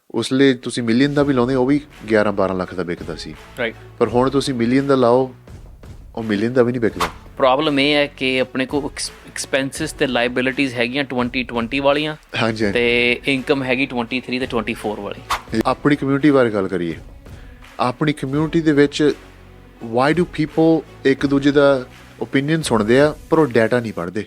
ਉਸ ਲਈ ਤੁਸੀਂ ਮਿਲੀਅਨ ਦਾ ਵੀ ਲਾਉਂਦੇ ਉਹ ਵੀ 11-12 ਲੱਖ ਦਾ ਵਿਕਦਾ ਸੀ, ਰਾਈਟ। ਪਰ ਹੁਣ ਤੁਸੀਂ ਮਿਲੀਅਨ ਦਾ ਲਾਓ ਉਹ ਮਿਲੀਅਨ ਦਾ ਵੀ ਨਹੀਂ ਵਿਕਦਾ। ਪ੍ਰੋਬਲਮ ਇਹ ਹੈ ਕਿ ਆਪਣੇ ਕੋਲ ਐਕਸਪੈਂਸਿਸ ਤੇ ਲਾਇਬਿਲਿਟੀਜ਼ ਹੈਗੀਆਂ 2020 ਵਾਲੀਆਂ, ਹਾਂਜੀ ਹਾਂਜੀ। ਤੇ ਇਨਕਮ ਹੈਗੀ 23 ਤੇ 24 ਵਾਲੀ। ਆਪਣੀ ਕਮਿਊਨਿਟੀ ਬਾਰੇ ਗੱਲ ਕਰੀਏ, ਆਪਣੀ ਕਮਿਊਨਿਟੀ ਦੇ ਵਿੱਚ ਵਾਈ ਡੂ ਪੀਪਲ ਇੱਕ ਦੂਜੇ ਦਾ ਓਪੀਨੀਅਨ ਸੁਣਦੇ ਆ ਪਰ ਉਹ ਡਾਟਾ ਨਹੀਂ ਪੜ੍ਹਦੇ?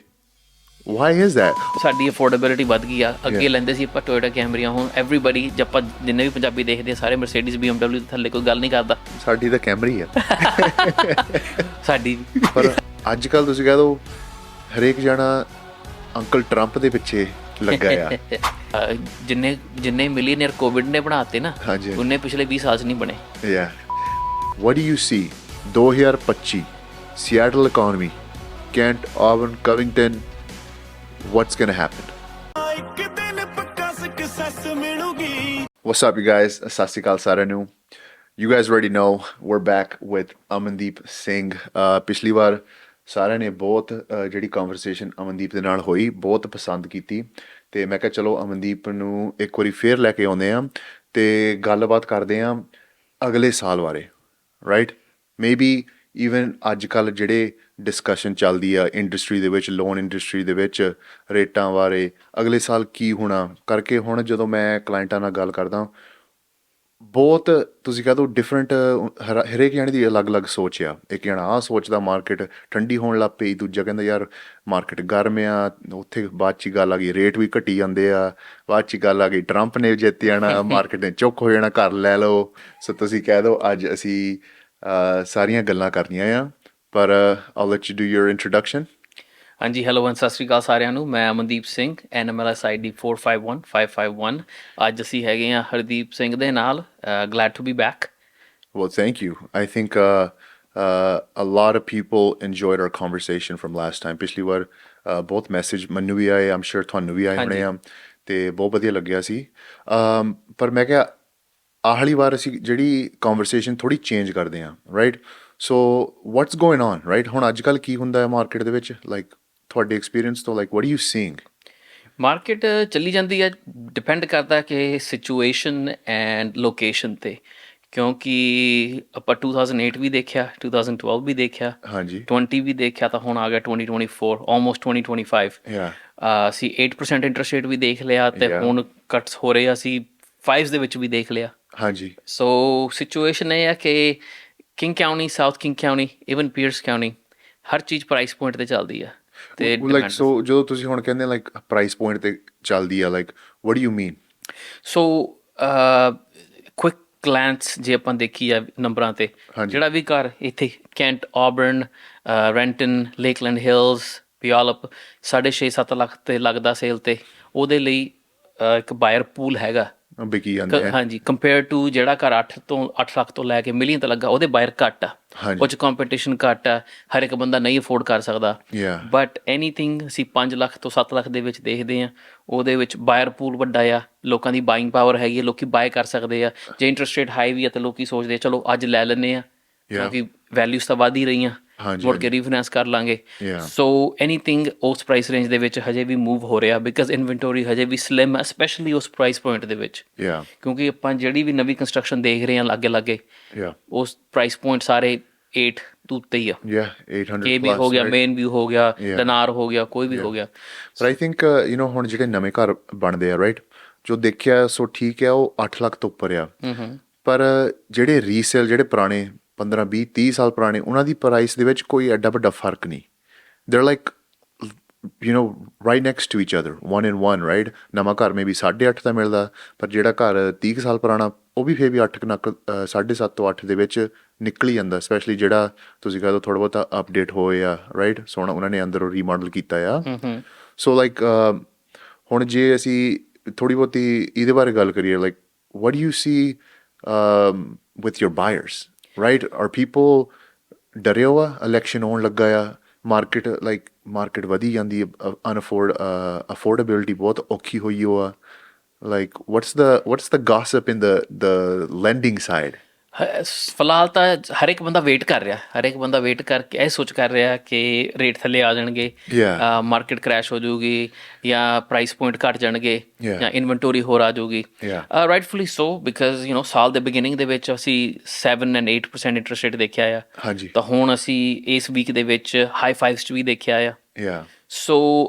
Y is that? ਸਾਡੀ ਅਫੋਰਡੇਬਿਲਿਟੀ ਵੱਧ ਗਈ ਆ। ਅੱਗੇ ਲੈਂਦੇ ਸੀ ਆਪਾਂ ਟੋਇਟਾ ਕੈਮਰੀਆਂ, ਹੁਣ ਐਵਰੀਬਡੀ ਜੇ ਆਪਾਂ ਜਿੰਨੇ ਵੀ ਪੰਜਾਬੀ ਦੇਖਦੇ ਆ ਸਾਰੇ ਮਰਸੀਡੀਜ਼ BMW ਦੇ ਥੱਲੇ ਕੋਈ ਗੱਲ ਨਹੀਂ ਕਰਦਾ। ਸਾਡੀ ਤਾਂ ਕੈਮਰੀ ਆ ਸਾਡੀ ਪਰ ਅੱਜ ਕੱਲ੍ਹ ਤੁਸੀਂ ਕਹਿ ਦਿਓ ਹਰੇਕ ਜਾਣਾ ਅੰਕਲ ਟਰੰਪ ਦੇ ਪਿੱਛੇ ਲੱਗਾ ਆ। ਜਿੰਨੇ ਮਿਲੀਅਨਰ ਕੋਵਿਡ ਨੇ ਬਣਾਤੇ ਨਾ, ਹਾਂਜੀ। ਉਹਨੇ ਪਿਛਲੇ 20 ਸਾਲ 'ਚ ਨਹੀਂ ਬਣੇ। What do you see 2025 Seattle economy, Kent, Auburn, Covington, what's going to happen? What's up, you guys? Sat Sri Akal ਸਾਰਿਆਂ ਨੂੰ। You guys already know we're back with Amandeep Singh. ਪਿਛਲੀ ਵਾਰ ਸਾਰਿਆਂ ਨੇ ਬਹੁਤ ਜਿਹੜੀ ਕਨਵਰਸੇਸ਼ਨ ਅਮਨਦੀਪ ਦੇ ਨਾਲ ਹੋਈ ਬਹੁਤ ਪਸੰਦ ਕੀਤੀ, ਤੇ ਮੈਂ ਕਿਹਾ ਚਲੋ ਅਮਨਦੀਪ ਨੂੰ ਇੱਕ ਵਾਰੀ ਫੇਰ ਲੈ ਕੇ ਆਉਂਦੇ ਹਾਂ ਤੇ ਗੱਲਬਾਤ ਕਰਦੇ ਹਾਂ ਅਗਲੇ ਸਾਲ ਬਾਰੇ, ਰਾਈਟ? ਮੇਬੀ ਈਵਨ ਅੱਜ ਕੱਲ੍ਹ ਜਿਹੜੇ ਡਿਸਕਸ਼ਨ ਚੱਲਦੀ ਆ ਇੰਡਸਟਰੀ ਦੇ ਵਿੱਚ, ਲੋਨ ਇੰਡਸਟਰੀ ਦੇ ਵਿੱਚ ਰੇਟਾਂ ਬਾਰੇ ਅਗਲੇ ਸਾਲ ਕੀ ਹੋਣਾ ਕਰਕੇ। ਹੁਣ ਜਦੋਂ ਮੈਂ ਕਲਾਇੰਟਾਂ ਨਾਲ ਗੱਲ ਕਰਦਾ ਬਹੁਤ ਤੁਸੀਂ ਕਹਿ ਦਿਓ ਡਿਫਰੈਂਟ, ਹਰੇਕ ਜਾਣੇ ਦੀ ਅਲੱਗ-ਅਲੱਗ ਸੋਚ ਆ। ਇੱਕ ਜਾਣਾ ਆਹ ਸੋਚਦਾ ਮਾਰਕੀਟ ਠੰਡੀ ਹੋਣ ਲੱਗ ਪਈ, ਦੂਜਾ ਕਹਿੰਦਾ ਯਾਰ ਮਾਰਕੀਟ ਗਰਮ ਆ। ਉੱਥੇ ਬਾਅਦ 'ਚ ਗੱਲ ਆ ਗਈ ਰੇਟ ਵੀ ਘਟੀ ਜਾਂਦੇ ਆ, ਬਾਅਦ 'ਚ ਗੱਲ ਆ ਗਈ ਟਰੰਪ ਨੇ ਜਿੱਤ ਜਾਣਾ, ਮਾਰਕੀਟ ਨੇ ਚੁੱਕ ਹੋ ਜਾਣਾ, ਘਰ ਲੈ ਲਓ। ਸੋ ਤੁਸੀਂ ਕਹਿ ਦਿਓ ਅੱਜ ਅਸੀਂ ਸਾਰੀਆਂ ਗੱਲਾਂ ਕਰਨੀਆਂ ਆ, ਪਰ I'll let you do your introduction. ਹਾਂਜੀ, ਹੈਲੋ ਐਂਡ ਸਤਿ ਸ਼੍ਰੀ ਅਕਾਲ ਸਾਰਿਆਂ ਨੂੰ। ਮੈਂ ਅਮਨਦੀਪ ਸਿੰਘ, NMLS ID 451551। ਅੱਜ ਅਸੀਂ ਹੈਗੇ ਹਾਂ ਹਰਦੀਪ ਸਿੰਘ ਦੇ ਨਾਲ। Glad to be back. Well, thank you. I think a lot of people enjoyed our conversation from last time. ਪਿਛਲੀ ਵਾਰ ਬਹੁਤ ਮੈਸੇਜ ਮੈਨੂੰ ਵੀ ਆਏ, I'm sure ਤੁਹਾਨੂੰ ਵੀ ਆਏ ਹੋਣੇ ਆ, ਤੇ ਬਹੁਤ ਵਧੀਆ ਲੱਗਿਆ ਸੀ। ਪਰ ਮੈਂ ਕਿਹਾ ਆਖਰੀ ਵਾਰ ਅਸੀਂ ਜਿਹੜੀ ਕਨਵਰਸੇਸ਼ਨ ਥੋੜ੍ਹੀ ਚੇਂਜ ਕਰਦੇ ਹਾਂ, right? So what's going on, right? ਹੁਣ ਅੱਜ ਕੱਲ੍ਹ ਕੀ ਹੁੰਦਾ ਹੈ ਮਾਰਕੀਟ ਦੇ ਵਿੱਚ, ਲਾਈਕ ਤੁਹਾਡੇ ਐਕਸਪੀਰੀਅੰਸ ਤੋਂ, like what are you seeing? Market ਚੱਲੀ ਜਾਂਦੀ ਹੈ, ਡਿਪੈਂਡ ਕਰਦਾ ਕਿ ਸਿਚੁਏਸ਼ਨ ਐਂਡ ਲੋਕੇਸ਼ਨ 'ਤੇ। ਕਿਉਂਕਿ ਆਪਾਂ 2008 ਵੀ ਦੇਖਿਆ, 2012 ਵੀ ਦੇਖਿਆ, ਹਾਂਜੀ 20 ਵੀ ਦੇਖਿਆ, ਤਾਂ ਹੁਣ ਆ ਗਿਆ 2024, ਆਲਮੋਸਟ 2025। ਅਸੀਂ 8% ਇੰਟਰਸਟ ਰੇਟ ਵੀ ਦੇਖ ਲਿਆ, ਅਤੇ ਹੁਣ ਕੱਟਸ ਹੋ ਰਹੇ ਅਸੀਂ 5s ਦੇ ਵਿੱਚ ਵੀ ਦੇਖ ਲਿਆ। ਹਾਂਜੀ। ਸੋ ਸਿਚੁਏਸ਼ਨ ਇਹ ਹੈ ਕਿ King County, South King County, even Pierce County, ਹਰ ਚੀਜ਼ ਪ੍ਰਾਈਸ ਪੁਆਇੰਟ 'ਤੇ ਚੱਲਦੀ ਆ। ਤੇ ਲਾਈਕ ਸੋ ਜਦੋਂ ਤੁਸੀਂ ਹੁਣ ਕਹਿੰਦੇ ਲਾਈਕ ਪ੍ਰਾਈਸ ਪੁਆਇੰਟ 'ਤੇ ਚੱਲਦੀ ਆ, like what do you mean? So quick glance ਜੇ ਆਪਾਂ ਦੇਖੀ ਆ ਨੰਬਰਾਂ 'ਤੇ, ਜਿਹੜਾ ਵੀ ਘਰ ਇੱਥੇ ਕੈਂਟ, ਆਬਰਨ, ਰੈਂਟਨ, ਲੇਕਲੈਂਡ ਹਿਲਸ, ਪਿਆਲਪ 6.5-7 ਲੱਖ 'ਤੇ ਲੱਗਦਾ ਸੇਲ 'ਤੇ, ਉਹਦੇ ਲਈ ਇੱਕ ਬਾਇਰ ਪੂਲ ਹੈਗਾ। ਵਿਕੀ ਜਾਂਦੇ ਆ। ਹਾਂਜੀ, ਕੰਪੇਅਰ ਟੂ ਜਿਹੜਾ ਘਰ 8 ਲੱਖ ਤੋਂ ਲੈ ਕੇ ਮਿਲੀਅਨ 'ਤੇ ਲੱਗਾ, ਉਹਦੇ ਬਾਇਰ ਘੱਟ ਆ, ਉਹ 'ਚ ਕੰਪੀਟੀਸ਼ਨ ਘੱਟ ਆ, ਹਰ ਇੱਕ ਬੰਦਾ ਨਹੀਂ ਅਫੋਰਡ ਕਰ ਸਕਦਾ। ਬਟ ਐਨੀਥਿੰਗ ਅਸੀਂ 5 ਲੱਖ ਤੋਂ 7 ਲੱਖ ਦੇ ਵਿੱਚ ਦੇਖਦੇ ਹਾਂ, ਉਹਦੇ ਵਿੱਚ ਬਾਇਰ ਪੂਲ ਵੱਡਾ ਆ, ਲੋਕਾਂ ਦੀ ਬਾਇੰਗ ਪਾਵਰ ਹੈਗੀ ਹੈ, ਲੋਕੀ ਬਾਏ ਕਰ ਸਕਦੇ ਆ। ਜੇ ਇੰਟਰਸਟ ਰੇਟ ਹਾਈ ਵੀ ਆ ਤਾਂ ਲੋਕੀ ਸੋਚਦੇ ਚਲੋ ਅੱਜ ਲੈ ਲੈਂਦੇ ਆ, ਕਿਉਂਕਿ ਵੈਲਿਊਜ਼ ਤਾਂ ਵੱਧ ਹੀ ਰਹੀਆਂ, ਮੁੜ ਕੇ ਰੀਫਾਈਨੈਂਸ ਕਰ ਲਾਂਗੇ। ਸੋ ਐਨੀਥਿੰਗ ਉਸ ਪ੍ਰਾਈਸ ਰੇਂਜ ਦੇ ਵਿੱਚ ਹਜੇ ਵੀ ਮੂਵ ਹੋ ਰਿਹਾ, ਬਿਕਾਜ਼ ਇਨਵੈਂਟੋਰੀ ਹਜੇ ਵੀ ਸਲਿਮ ਹੈ, ਸਪੈਸ਼ਲੀ ਉਸ ਪ੍ਰਾਈਸ ਪੁਆਇੰਟ ਦੇ ਵਿੱਚ। ਕਿਉਂਕਿ ਆਪਾਂ ਜਿਹੜੀ ਵੀ ਨਵੀਂ ਕੰਸਟਰਕਸ਼ਨ ਦੇਖ ਰਹੇ ਹਾਂ ਲਾਗੇ ਉਸ ਪ੍ਰਾਈਸ ਪੁਆਇੰਟ ਸਾਰੇ 8 ਤੋਂ ਉੱਤੇ ਹੀ ਆ। ਕੇ ਵੀ ਹੋ ਗਿਆ, ਮੇਨ ਵੀ ਹੋ ਗਿਆ, ਡਨਾਰ ਹੋ ਗਿਆ, ਕੋਈ ਵੀ ਹੋ ਗਿਆ। ਪਰ ਆਈ ਥਿੰਕ ਹੁਣ ਜਿਹੜੇ ਨਵੇਂ ਘਰ ਬਣਦੇ ਆ, ਰਾਈਟ, ਜੋ ਦੇਖਿਆ ਸੋ ਠੀਕ ਆ, ਉਹ 8 ਲੱਖ ਤੋਂ ਉੱਪਰ ਆ। ਪਰ ਜਿਹੜੇ ਰੀਸੇਲ, ਜਿਹੜੇ ਪੁਰਾਣੇ 15, 20, 30 ਸਾਲ ਪੁਰਾਣੇ, ਉਹਨਾਂ ਦੀ ਪ੍ਰਾਈਸ ਦੇ ਵਿੱਚ ਕੋਈ ਐਡਾ ਵੱਡਾ ਫਰਕ ਨਹੀਂ। There like right next to each other, 1 in 1, right? ਨਵਾਂ ਘਰ ਮੇ ਵੀ 8.5 ਦਾ ਮਿਲਦਾ, ਪਰ ਜਿਹੜਾ ਘਰ 30 ਸਾਲ ਪੁਰਾਣਾ ਉਹ ਵੀ ਫਿਰ ਵੀ 8 7.5 ਤੋਂ 8 ਦੇ ਵਿੱਚ ਨਿਕਲ ਹੀ ਜਾਂਦਾ, ਸਪੈਸ਼ਲੀ ਜਿਹੜਾ ਤੁਸੀਂ ਕਹਿ ਦਿਓ ਥੋੜ੍ਹਾ ਬਹੁਤਾ ਅਪਡੇਟ ਹੋਏ ਆ, ਰਾਈਟ? ਸੋਹਣਾ ਉਹਨਾਂ ਨੇ ਅੰਦਰੋਂ ਰੀਮੋਡਲ ਕੀਤਾ ਆ। ਸੋ ਲਾਈਕ ਹੁਣ ਜੇ ਅਸੀਂ ਥੋੜ੍ਹੀ ਬਹੁਤੀ ਇਹਦੇ ਬਾਰੇ ਗੱਲ ਕਰੀਏ, like what do you see with your buyers, right? Are people ਡਰੇ ਹੋ ਆ ਇਲੈਕਸ਼ਨ ਆਉਣ ਲੱਗਾ ਆ, ਮਾਰਕੀਟ ਵਧੀ ਜਾਂਦੀ ਹੈ, ਅਫੋਰਡੇਬਿਲਿਟੀ ਬਹੁਤ ਔਖੀ ਹੋਈ ਹੋ ਆ, like what's the gossip in the lending side? ਫਿਲਹਾਲ ਤਾਂ ਹਰ ਇੱਕ ਬੰਦਾ ਵੇਟ ਕਰ ਰਿਹਾ, ਹਰ ਇੱਕ ਬੰਦਾ ਵੇਟ ਕਰਕੇ ਇਹ ਸੋਚ ਕਰ ਰਿਹਾ ਕਿ ਰੇਟ ਥੱਲੇ ਆ ਜਾਣਗੇ, Yeah. ਮਾਰਕੀਟ ਕ੍ਰੈਸ਼ ਹੋ ਜਾਊਗੀ ਜਾਂ ਪ੍ਰਾਈਸ ਪੁਆਇੰਟ ਘਟ ਜਾਣਗੇ Yeah. ਜਾਂ ਇਨਵੈਂਟੋਰੀ ਹੋਰ ਆ ਜਾਊਗੀ। Yeah. ਰਾਈਟਫੁਲੀ ਸੋ, ਬਿਕਾਜ਼ ਸਾਲ ਦੇ ਬਿਗਿਨਿੰਗ ਦੇ ਵਿੱਚ ਅਸੀਂ 7 ਐਂਡ 8% ਇੰਟਰਸਟ ਰੇਟ ਦੇਖਿਆ ਆ, ਹਾਂਜੀ। ਤਾਂ ਹੁਣ ਅਸੀਂ ਇਸ ਵੀਕ ਦੇ ਵਿੱਚ ਹਾਈ 5s 'ਚ ਵੀ ਦੇਖਿਆ ਆ। Yeah. ਸੋ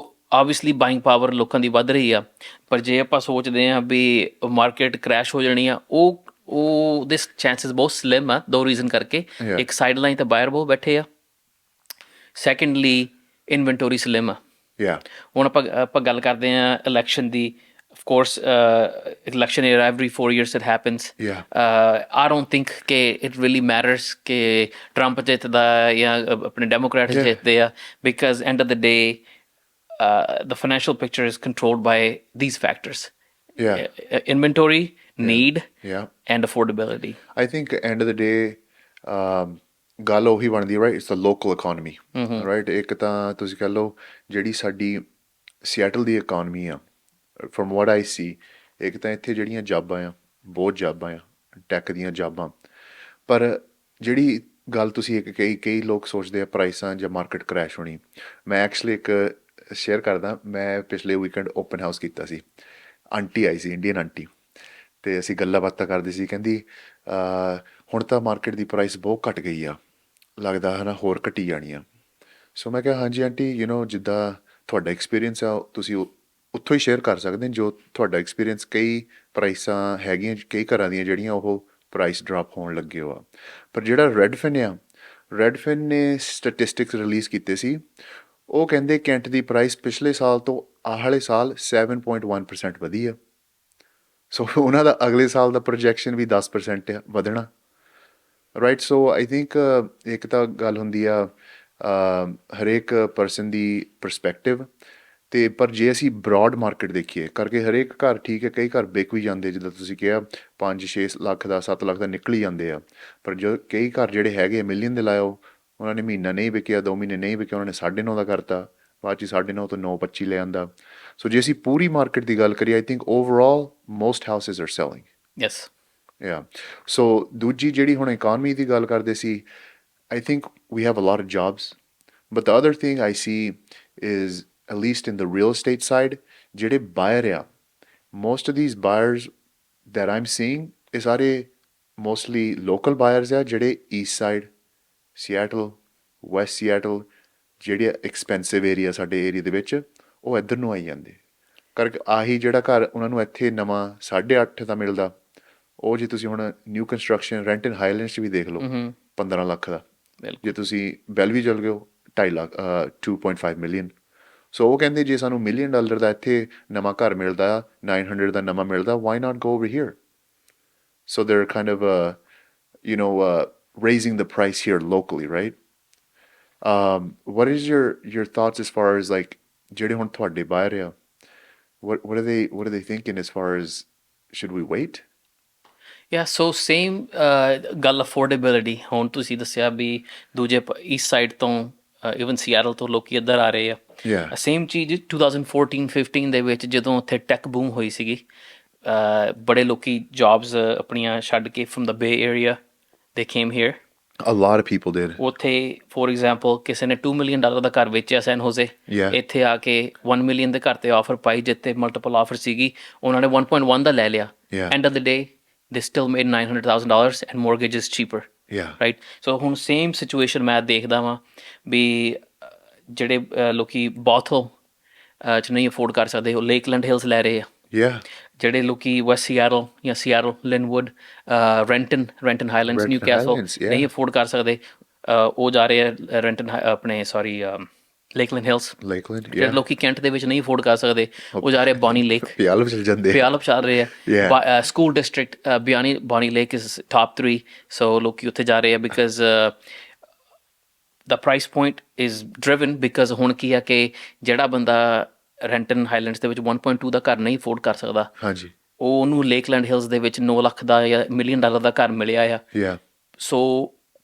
ਆਬਵੀਅਸਲੀ ਬਾਇੰਗ ਪਾਵਰ ਲੋਕਾਂ ਦੀ ਵੱਧ ਰਹੀ ਆ, ਪਰ ਜੇ ਆਪਾਂ ਸੋਚਦੇ ਹਾਂ ਵੀ ਮਾਰਕੀਟ ਕ੍ਰੈਸ਼ ਹੋ ਜਾਣੀ ਆ, ਉਹ ਦਿਸ ਚਾਂਸਸ ਬਹੁਤ ਸਲਿਮ ਆ, ਦੋ ਰੀਜ਼ਨ ਕਰਕੇ। Yeah. ਇੱਕ ਸਾਈਡ ਲਾਈਨ ਤੇ ਬਾਇਰ ਬਹੁਤ ਬੈਠੇ ਆ, ਸੈਕੰਡਲੀ ਇਨਵੈਂਟੋਰੀ ਸਲਿਮ ਆ। Yeah. ਹੁਣ ਆਪਾਂ ਗੱਲ ਕਰਦੇ ਹਾਂ election the. of course election year, every 4 years it happens. Yeah. I don't think ਕਿ it really matters ਕਿ ਟਰੰਪ ਜਿੱਤਦਾ ਜਾਂ ਆਪਣੇ ਡੈਮੋਕ੍ਰੈਟਸ ਜਿੱਤਦੇ ਆ, because end of the day the financial picture is controlled by these factors. Yeah. Inventory, need, Yeah. and affordability. I think end of the day, ਗੱਲ ਉਹੀ ਬਣਦੀ right, it's the local economy, right? ਇੱਕ ਤਾਂ ਤੁਸੀਂ ਕਹਿ ਲਓ ਜਿਹੜੀ ਸਾਡੀ ਸਿਐਟਲ ਦੀ ਇਕੋਨਮੀ ਆ, from what I see, ਇੱਕ ਤਾਂ ਇੱਥੇ ਜਿਹੜੀਆਂ ਜੌਬਾਂ ਆ, ਬਹੁਤ ਜੌਬਾਂ ਆ, ਟੈਕ ਦੀਆਂ ਜੌਬਾਂ, ਪਰ ਜਿਹੜੀ ਗੱਲ ਤੁਸੀਂ ਇੱਕ ਕਈ ਲੋਕ ਸੋਚਦੇ ਆ ਪ੍ਰਾਈਸਾਂ ਜਾਂ ਮਾਰਕੀਟ ਕ੍ਰੈਸ਼ ਹੋਣੀ। ਮੈਂ ਐਕਚੁਅਲੀ ਇੱਕ ਸ਼ੇਅਰ ਕਰਦਾ, ਮੈਂ ਪਿਛਲੇ ਵੀਕਐਂਡ ਓਪਨ ਹਾਊਸ ਕੀਤਾ ਸੀ, ਆਂਟੀ ਆਈ ਸੀ, ਇੰਡੀਅਨ ਆਂਟੀ, ਅਤੇ ਅਸੀਂ ਗੱਲਾਂ ਬਾਤਾਂ ਕਰਦੇ ਸੀ। ਕਹਿੰਦੀ ਹੁਣ ਤਾਂ ਮਾਰਕੀਟ ਦੀ ਪ੍ਰਾਈਸ ਬਹੁਤ ਘੱਟ ਗਈ ਆ, ਲੱਗਦਾ ਹੈ ਨਾ ਹੋਰ ਘਟੀ ਜਾਣੀ ਆ। ਸੋ ਮੈਂ ਕਿਹਾ ਹਾਂਜੀ ਆਂਟੀ, ਜਿੱਦਾਂ ਤੁਹਾਡਾ ਐਕਸਪੀਰੀਅੰਸ ਆ ਤੁਸੀਂ ਉੱਥੋਂ ਹੀ ਸ਼ੇਅਰ ਕਰ ਸਕਦੇ ਜੋ ਤੁਹਾਡਾ ਐਕਸਪੀਰੀਅੰਸ। ਕਈ ਪ੍ਰਾਈਸਾਂ ਹੈਗੀਆਂ ਕਈ ਘਰਾਂ ਦੀਆਂ ਜਿਹੜੀਆਂ ਉਹ ਪ੍ਰਾਈਸ ਡਰੋਪ ਹੋਣ ਲੱਗੇ ਹੋ ਆ, ਪਰ ਜਿਹੜਾ ਰੈਡਫਿਨ ਆ, ਰੈਡਫਿਨ ਨੇ ਸਟੈਟਿਸਟਿਕਸ ਰਿਲੀਜ਼ ਕੀਤੇ ਸੀ, ਉਹ ਕਹਿੰਦੇ ਕੈਂਟ ਦੀ ਪ੍ਰਾਈਸ ਪਿਛਲੇ ਸਾਲ ਤੋਂ ਆਹ ਵਾਲੇ ਸਾਲ 7.1% ਵਧੀ ਆ। ਸੋ ਉਹਨਾਂ ਦਾ ਅਗਲੇ ਸਾਲ ਦਾ ਪ੍ਰੋਜੈਕਸ਼ਨ ਵੀ 10% ਆ ਵਧਣਾ, ਰਾਈਟ। ਸੋ ਆਈ ਥਿੰਕ ਇੱਕ ਤਾਂ ਗੱਲ ਹੁੰਦੀ ਆ ਹਰੇਕ ਪਰਸਨ ਦੀ ਪਰਸਪੈਕਟਿਵ, ਅਤੇ ਪਰ ਜੇ ਅਸੀਂ ਬਰੋਡ ਮਾਰਕੀਟ ਦੇਖੀਏ ਕਰਕੇ ਹਰੇਕ ਘਰ ਠੀਕ ਹੈ, ਕਈ ਘਰ ਵਿਕ ਵੀ ਜਾਂਦੇ, ਜਿੱਦਾਂ ਤੁਸੀਂ ਕਿਹਾ 5-6 ਲੱਖ ਦਾ 7 ਲੱਖ ਦਾ ਨਿਕਲ ਹੀ ਜਾਂਦੇ ਆ, ਪਰ ਜੋ ਕਈ ਘਰ ਜਿਹੜੇ ਹੈਗੇ ਮਿਲੀਅਨ ਦੇ ਲਾਇਓ, ਉਹਨਾਂ ਨੇ ਮਹੀਨਾ ਨਹੀਂ ਵਿਕਿਆ, 2 ਮਹੀਨੇ ਨਹੀਂ ਵਿਕਿਆ, ਉਹਨਾਂ ਨੇ 9.5 ਦਾ ਕਰਤਾ, ਬਾਅਦ 'ਚ 9.5 ਤੋਂ 9.25 ਲੈ ਆਉਂਦਾ। ਸੋ ਜੇ ਅਸੀਂ ਪੂਰੀ ਮਾਰਕੀਟ ਦੀ ਗੱਲ ਕਰੀਏ, I think overall most houses are selling. Yes. Yeah. So ਦੂਜੀ ਜਿਹੜੀ ਹੁਣ ਇਕੋਨਮੀ ਦੀ ਗੱਲ ਕਰਦੇ ਸੀ, I think we have a lot of jobs, but the other thing I see is, at least in the real estate side, ਜਿਹੜੇ buyer ਆ, most of these buyers that I'm seeing ਇਹ ਸਾਰੇ mostly local buyers ਆ, ਜਿਹੜੇ east side, Seattle, west Seattle, ਜਿਹੜੇ expensive area ਸਾਡੇ area ਦੇ ਵਿੱਚ, ਉਹ ਇੱਧਰ ਨੂੰ ਆਈ ਜਾਂਦੇ ਕਰਕੇ ਆਹੀ ਜਿਹੜਾ ਘਰ ਉਹਨਾਂ ਨੂੰ ਇੱਥੇ ਨਵਾਂ 8.5 ਦਾ ਮਿਲਦਾ, ਉਹ ਜੇ ਤੁਸੀਂ ਹੁਣ ਨਿਊ ਕੰਸਟਰਕਸ਼ਨ ਰੈਂਟ ਇਨ ਹਾਈਲੈਂਡਸ 'ਚ ਵੀ ਦੇਖ ਲਓ 15 ਲੱਖ ਦਾ, ਜੇ ਤੁਸੀਂ ਬੈਲਵੀ ਚਲ ਗਏ ਹੋ 2.5 ਲੱਖ 2.5 ਮਿਲੀਅਨ। ਸੋ ਉਹ ਕਹਿੰਦੇ ਜੇ ਸਾਨੂੰ $1 ਮਿਲੀਅਨ ਦਾ ਇੱਥੇ ਨਵਾਂ ਘਰ ਮਿਲਦਾ, 900 ਦਾ ਨਵਾਂ ਮਿਲਦਾ, why not go over here. So they're kind of raising the price here locally, right? What is your thoughts as far as like ਜਿਹੜੇ ਹੁਣ ਤੁਹਾਡੇ buyer ਆ, what are they thinking as far as should we wait? ਯਾ, so same ਗੱਲ affordability. ਹੁਣ ਤੁਸੀਂ ਦੱਸਿਆ ਵੀ ਦੂਜੇ ਈਸਟ ਸਾਈਡ ਤੋਂ ਈਵਨ ਸੀਐਟਲ ਤੋਂ ਲੋਕੀ ਇੱਧਰ ਆ ਰਹੇ ਆ। ਸੇਮ ਚੀਜ਼ 2014-15 ਦੇ ਵਿੱਚ ਜਦੋਂ ਉੱਥੇ ਟੈਕ ਬੂਮ ਹੋਈ ਸੀਗੀ, ਬੜੇ ਲੋਕੀ ਜੌਬਸ ਆਪਣੀਆਂ ਛੱਡ ਕੇ ਫਰੋਮ ਦ ਬੇ ਏਰੀਆ ਦੇ came here. A lot of people did. ਉੱਥੇ ਫੋਰ ਐਗਜ਼ਾਮਪਲ ਕਿਸੇ ਨੇ $2 ਮਿਲੀਅਨ ਦਾ ਘਰ ਵੇਚਿਆ ਸੈਨ ਹੋਜ਼ੇ, ਇੱਥੇ ਆ ਕੇ $1 ਮਿਲੀਅਨ ਦੇ ਘਰ ਤੇ ਆਫਰ ਪਾਈ, ਜਿੱਥੇ ਮਲਟੀਪਲ ਆਫਰ ਸੀਗੀ, ਉਹਨਾਂ ਨੇ 1.1 ਦਾ ਲੈ ਲਿਆ। End of the day they still made $900,000 and mortgage is cheaper. Yeah. Right? So ਹੁਣ same situation ਮੈਂ ਦੇਖਦਾ ਵਾਂ ਵੀ ਜਿਹੜੇ ਲੋਕੀ ਬੌਥਲ 'ਚ ਨਹੀਂ ਅਫੋਰਡ ਕਰ ਸਕਦੇ, ਉਹ ਲੇਕਲੈਂਡ ਹਿਲਸ ਲੈ ਰਹੇ ਆ। Yeah. ਜਿਹੜੇ ਲੋਕੀ ਵੈਸਟ ਸੀਐਟਲ ਜਾਂ ਸੀਐਟਲ, ਲਿਨਵੁੱਡ, ਰੈਂਟਨ ਹਾਈਲੈਂਡਸ, ਨਿਊਕੈਸਲ ਨਹੀਂ ਅਫੋਰਡ ਕਰ ਸਕਦੇ, ਉਹ ਜਾ ਰਹੇ ਆ ਲੇਕਲੈਂਡ ਹਿਲਸ। ਜਿਹੜੇ ਲੋਕੀ ਕੈਂਟ ਦੇ ਵਿੱਚ ਨਹੀਂ ਅਫੋਰਡ ਕਰ ਸਕਦੇ, ਉਹ ਜਾ ਰਹੇ ਬੌਨੀ ਲੇਕ, ਪਿਆਲਪ ਚੱਲ ਰਹੇ ਆ। School district Bonnie lake is top 3, ਸੋ ਲੋਕੀ ਉੱਥੇ ਜਾ ਰਹੇ ਆ because the price point is driven. Because ਹੁਣ ਕੀ ਆ ਕਿ ਜਿਹੜਾ ਬੰਦਾ ਰੈਂਟਨ ਹਾਈਲੈਂਡਸ ਦੇ ਵਿੱਚ 1.2 ਦਾ ਘਰ ਨਹੀਂ ਅਫੋਰਡ ਕਰ ਸਕਦਾ, ਉਹਨੂੰ ਲੇਕਲੈਂਡ ਹਿਲਸ ਦੇ ਵਿੱਚ 9 ਲੱਖ ਦਾ ਜਾਂ $1 ਮਿਲੀਅਨ ਦਾ ਘਰ ਮਿਲਿਆ ਆ। ਸੋ